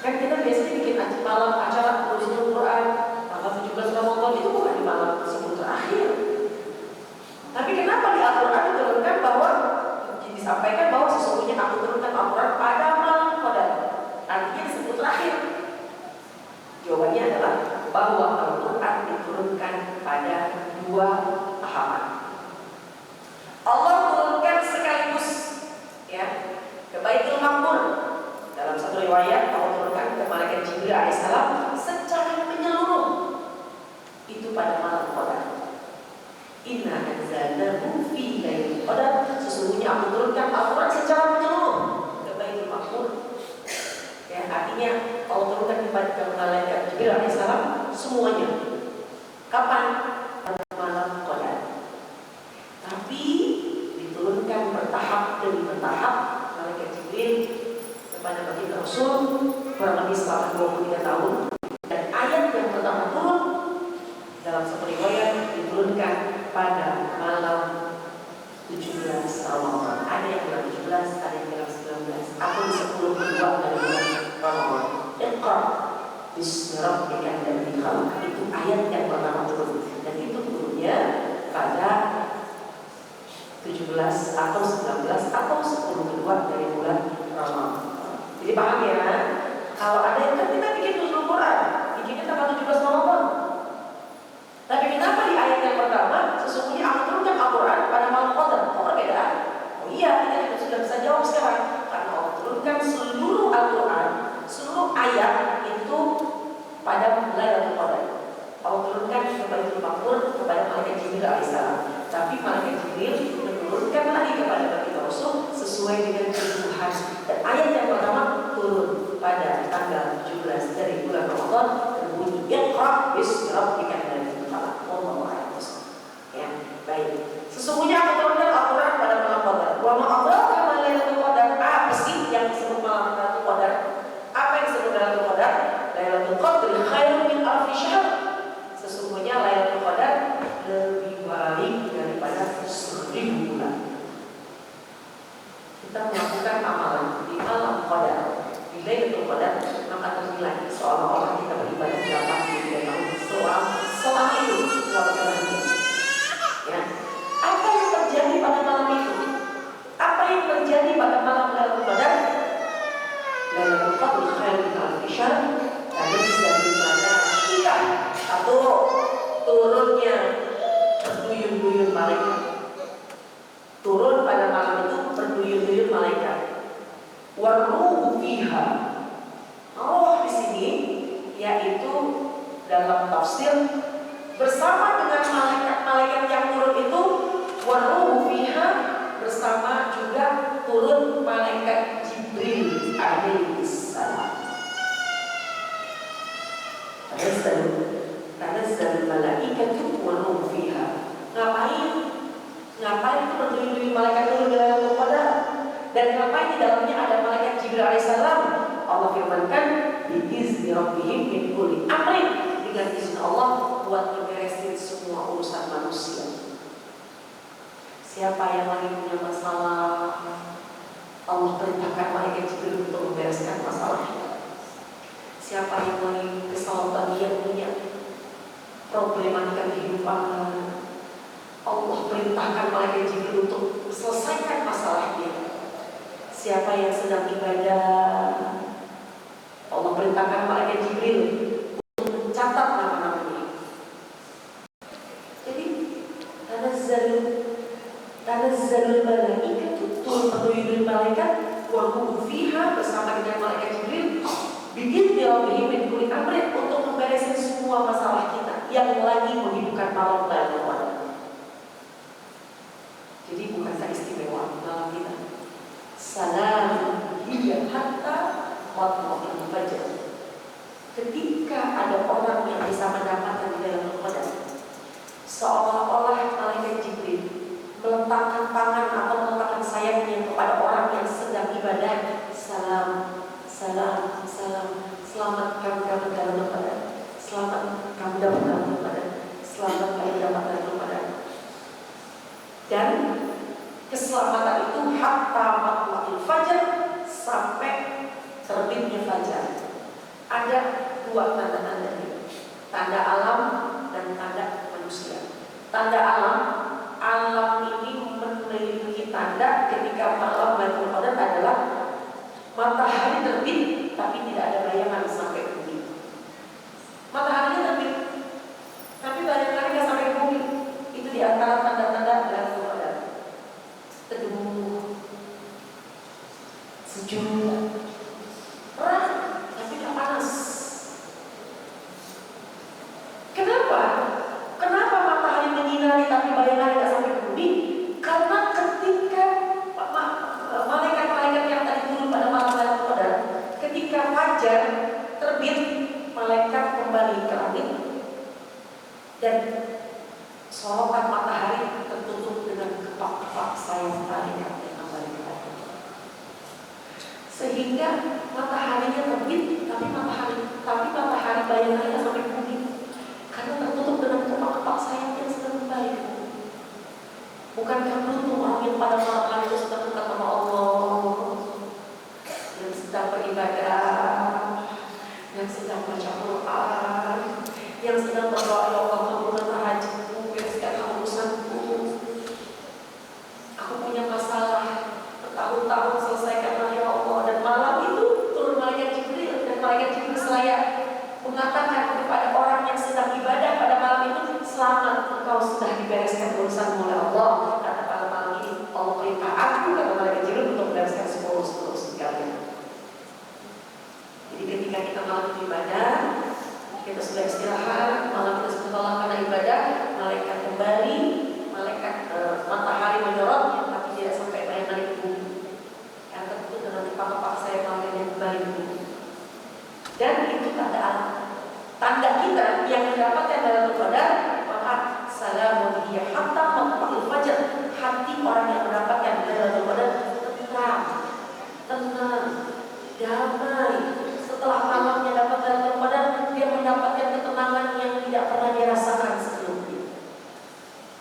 Kan kita biasanya bikin malam acara Nuzulul Quran tanggal 17 Ramadan itu bukan di malam 10 terakhir. Tapi kenapa di Al-Quran diturunkan bahwa disampaikan bahwa sesungguhnya aku turunkan Al-Quran pada malam Qadar? Artinya di 10 terakhir. Jawabannya adalah bahwa Al-Quran diturunkan pada 2 tahapan. Allah turunkan sekaligus ya ke Baitul Ma'mur. Dalam satu riwayat Allah turunkan ke malaikat Jibril alaihissalam secara menyeluruh. Itu pada malam Qadar. Inna anzalnahu fi lailatul qadar. Sesungguhnya aku turunkan Al-Quran secara menyeluruh ke Baitul Ma'mur. Ya, artinya Allah turunkan kepada malaikat Jibril alaihissalam semuanya. Kapan? Pada malam Qadar. Tapi diturunkan bertahap demi bertahap malaikat Jibril kepada baginda Rasul kurang lebih selama 23 tahun. Dan ayat yang pertama turun dalam satu riwayat diturunkan pada malam 17 Ramadan. Ada yang bilang 17, ada yang bilang 19. Atau 10 kedua dari bulan Ramadan. Iqra bismi rabbika alladzi khalaq. Itu ayat yang pertama turun. Dan itu turunnya pada 17 atau 19 atau 10 kedua dari bulan Ramadan. Jadi paham ya? Kalau ada yang kan kita bikin Nuzulul Quran, bikinnya tanggal 17 Ramadan. Tapi kenapa di ayat yang pertama sesungguhnya aku turunkan Al-Quran pada malam Qadar? Apa perbedaan? Oh iya, kita juga sudah bisa jawab sekarang. Karena Allah turunkan seluruh Al-Quran, seluruh ayat itu pada Lailatul Qadar. Allah turunkan ke Baitul Ma'mur kepada malaikat Jibril alaihissalam. Tapi malaikat Jibril menurunkan lagi kepada baginda Rasul sesuai dengan kebutuhan. Dan ayat yang pertama turun pada tanggal 17 dari bulan Ramadan berbunyi Iqra bismi rabbika alladzi khalaq. Wallahu a'lam. Ya, baik. Sesungguhnya aku turunkan Al-Quran pada malam Qadar. Wa ma adraka ma lailatul qadar. Apa sih yang disebut malam Lailatul Qadar? Apa yang disebut Lailatul Qadar? Lailatul Qadri khairun min alfi syahr. Sesungguhnya Lailatul Qadar lebih baik daripada 1000 bulan. Kita melakukan amalan di malam Qadar, di Lailatul Qadar, maka ternilai seolah-olah kita beribadah 83 tahun selama itu melakukan itu. Ya. Apa yang terjadi pada malam itu? Apa yang terjadi pada malam Lailatul Qadar? Lailatul Qadri khairun min alfi syahr. Dari mana kita atau turunnya berduyun-duyun malaikat. Turun pada malam itu berduyun-duyun malaikat. Waruhu fiha. Roh di sini yaitu dalam tafsir bersama dengan malaikat-malaikat yang turun itu, waruhu fiha bersama juga turun malaikat Jibril alaihissalam. Tanazzalul malaikatu waruhu fiha. Ngapain itu berduyun-duyun malaikat turun di Lailatul Qadar? Dan ngapain di dalamnya ada malaikat Jibril alaihissalam? Allah firmankan, biizni rabbihim min kulli amrin, dengan izin Allah buat memberesin semua urusan manusia. Siapa yang lagi punya masalah, Allah perintahkan malaikat Jibril untuk membereskan masalahnya. Siapa yang lagi kesalahan dia punya problematika kehidupan, Allah perintahkan malaikat Jibril untuk selesaikan masalahnya. Siapa yang sedang ibadah, Allah perintahkan malaikat Jibril untuk mencatat nama-namanya. Jadi tanazzalul malaikatu, turun berduyun malaikat, wa hum fiha bersama dengan malaikat Jibril, bikin rabbihim min kulli amrin, untuk membereskan semua masalah kita yang lagi menghidupkan malam Lailatul Qadar. Jadi bukan istimewa malam kita. Salam hiya hatta matla'il fajr. Ketika ada orang yang bisa mendapatkan di Lailatul Qadar, seolah-olah malaikat Jibril meletakkan tangan atau meletakkan sayapnya kepada orang yang sedang ibadah. Salam, salam, salam. Selamat kamu dapat Lailatul Qadar. Selamat kamu dapat Lailatul Qadar. Selamat kamu dapat Lailatul Qadar. Dan keselamatan itu hatta matla'il fajar, sampai terbitnya fajar. dua tanda-tanda ini, tanda alam dan tanda manusia. Tanda alam, alam ini memiliki tanda ketika malam Lailatul Qadar adalah matahari terbit tapi tidak ada bayangan sampai ke bumi. Mataharinya terbit tapi bayangannya nggak sampai ke bumi. Itu di antara tanda-tanda Lailatul Qadar. Teduh, sejuk, terang tapi nggak panas. Kenapa? Kenapa matahari menyinari tapi bayangannya nggak sampai ke bumi? Karena ketika malaikat-malaikat yang tadi turun pada malam Lailatul Qadar, ketika fajar terbit, malaikat kembali ke langit dan sorotan matahari tertutup dengan kepak-kepak sayap malaikat yang kembali ke langit. Sehingga mataharinya terbit, tapi matahari bayangannya sampai ke bumi, karena tertutup dengan kepak-kepak sayap yang sedang kembali ke bumi. Bukankah beruntung orang yang pada malam hari itu sedang dekat sama Allah, yang sedang beribadah, yang sedang baca Quran, yang sedang berdoa, ya Allah kabulkan tahajudku, bereskan urusanku. Aku punya masalah bertahun-tahun, selesaikanlah ya Allah. Dan malam itu turun malaikat Jibril, dan malaikat Jibril selaya mengatakan kepada orang yang sedang ibadah pada malam itu, selamat, engkau sudah dibereskan urusanmu oleh Allah. Karena pada malam ini Allah perintah aku, kata malaikat Jibril, untuk membereskan semua urusan kalian. Jadi ketika kita malam ibadah, kita sudah istirahat, malam kita sudah lelah karena ibadah, malaikat kembali, matahari menyorot, tapi tidak sampai bayangan di bumi. Karena tertutup dengan kepak-kepak sayap malaikat yang kembali ke bumi. Dan itu tanda alam. Tanda kita yang mendapatkan Lailatul Qadar, maka salamun hiya hatta matla'il fajar. Hati orang yang mendapatkan Lailatul Qadar tenang, damai. Setelah malamnya dapat Lailatul Qadar, dia mendapatkan ketenangan yang tidak pernah dirasakan sebelumnya.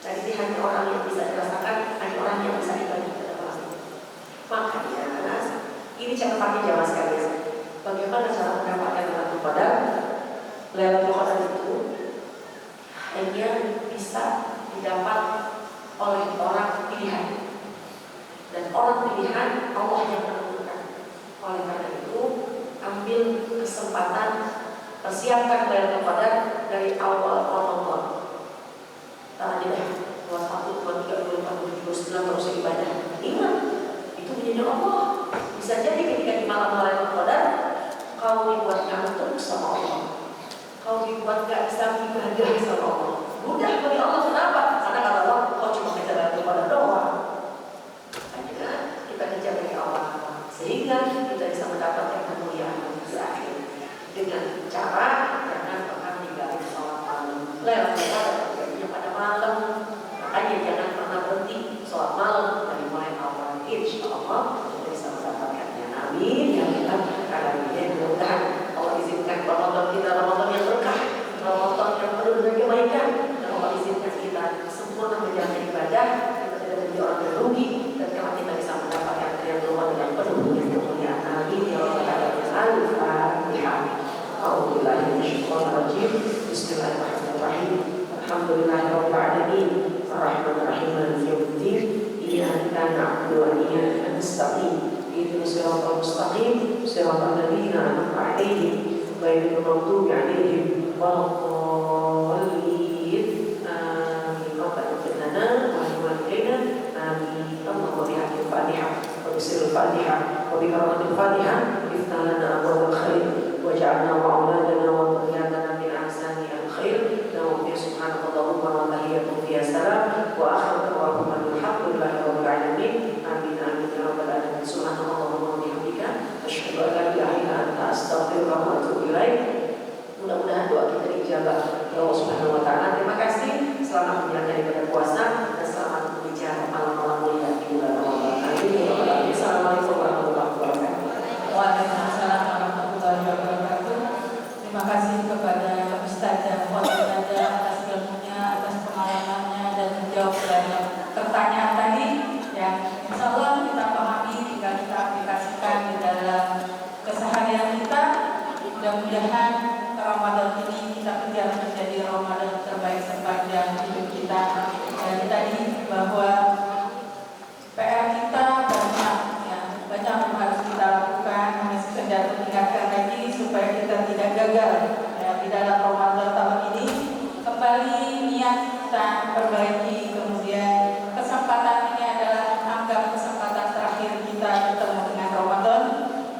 Dan ini hanya orang yang bisa dirasakan, hanya orang yang bisa ibadah pada malam itu. Makanya, ini catatannya jamaah sekalian. Bagaimana cara mendapatkan Lailatul Qadar? Lailatul Qadar itu hanya bisa didapat oleh orang pilihan, dan orang pilihan Allah yang menentukan. Oleh karena itu, ambil kesempatan, persiapkan Lailatul Qadar dari awal Ramadan. Karena tidak 21, 23, 24, 29 terus ibadah. Ingat, itu menjadi Allah. Bisa jadi ketika di malam Lailatul Qadar, kau dibuat ngantuk sama Allah, kau dibuat gak bisa ibadah sama Allah. Mudah bagi Allah, kenapa? Karena kata Allah, kau cuma kejar Lailatul Qadar doang. Hanya kita kejar dari Allah, sehingga kita bisa mendapatkan kemuliaan di akhir dengan cara jangan pernah tinggalin sholat malam. Lailatul Qadar terjadinya pada malam, makanya jangan pernah berhenti sholat malam dari mulai awal. Insya Allah kita bisa mendapatkannya. Amin. Yang kita kali ini mudah-mudahan Allah izinkan Ramadan kita Ramadan yang berkah, Ramadan yang penuh dengan kebaikan, dan Allah izinkan kita sempurna menjalankan ibadah, kita tidak menjadi orang yang rugi, dan kelak kita bisa mendapatkan yang keluar dengan penuh dengan kemuliaan. Amin ya rabbal alamin. Al-Fatihah. A'udzubillahi minasyaitonir rajim. Bismillahirrahmanirrahim. Alhamdulillahirabbil alamin. Arrahmanir rahim. Maliki yaumiddin. Iyyaka na'budu wa iyyaka nasta'in. Ihdinas siratal mustaqim. Siratal ladzina an'amta 'alaihim ghairil maghdubi 'alaihim waladdallin. Amin. Rabbana ighfir lana wa liwalidayna. Amin. Allahumma bihaqqil Fatihah wa bisirril Fatihah wa bi karamatil Fatihah iftah lana abwaabal khair waj'alna wa auladana wa dhurriyyatana min ahsani al-khair. Wa subhanakallahumma wa tahiyyatuhum fiha salam wa akhiru da'waahum alhamdulillahi rabbil alamin. Amin amin ya rabbal alamin. Subhanallahumma wa bihamdika asyhadu an la ilaha illa anta astaghfiruka wa atubu ilaik. Mudah-mudahan doa kita dijabah ya Allah Subhanahu wa taala. Terima kasih. Selamat menjalankan ibadah puasa dan selamat berbicara malam-malam mulia di bulan Ramadan. Amin ya rabbal alamin. Assalamualaikum warahmatullahi wabarakatuh. Waalaikumsalam warahmatullahi wabarakatuh. Terima kasih kepada Ustazah Fadilada atas ilmunya, atas pengalamannya, dan menjawab banyak pertanyaan tadi yang insya Allah kita pahami jika kita aplikasikan di dalam keseharian kita. Mudah-mudahan supaya kita tidak gagal ya, di dalam Ramadan tahun ini. Kembali niat kita perbaiki, kemudian kesempatan ini adalah anggap kesempatan terakhir kita bertemu dengan Ramadan.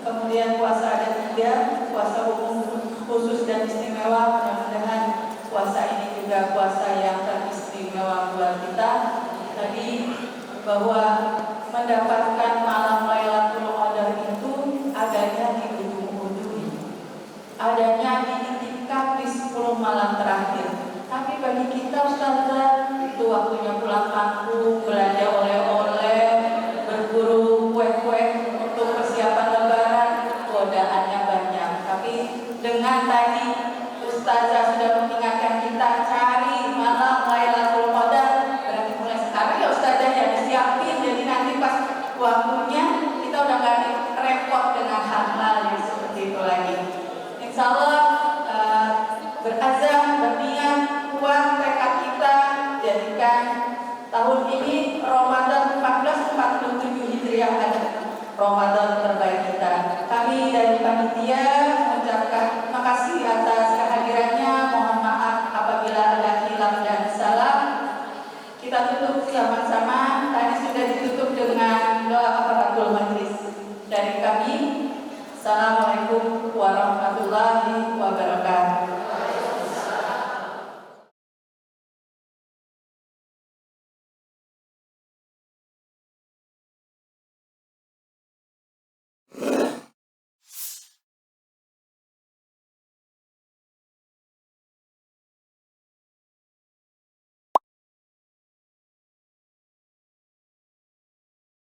Kemudian puasa ada 3, puasa umum, khusus dan istimewa. Mudah-mudahan puasa ini juga puasa yang teristimewa buat kita. Tadi bahwa mendapatkan malam Lailatul Qadar itu adanya di ujung-ujung, adanya di itikaf di 10 malam terakhir. Tapi bagi kita Ustazah, itu waktunya pulang kampung, belanja oleh-oleh, berburu kue-kue untuk persiapan lebaran, godaannya banyak. Tapi dengan tadi Ustazah sudah mengingatkan kita cari malam Lailatul Qadar, berarti mulai sekarang ya Ustazah ya disiapin, jadi nanti pas waktunya kita udah gak repot dengan hal-hal yang seperti itu lagi. Insya Allah berazam, berniat, kuat tekad kita, jadikan tahun ini Ramadan 1447 Hijriah adalah Ramadan terbaik kita. Kami dari panitia mengucapkan terima kasih atas kehadirannya. Mohon maaf apabila ada hilaf dan salah. Kita tutup sama-sama. Tadi sudah ditutup dengan doa kafaratul majlis dari kami. Assalamualaikum warahmatullahi wabarakatuh.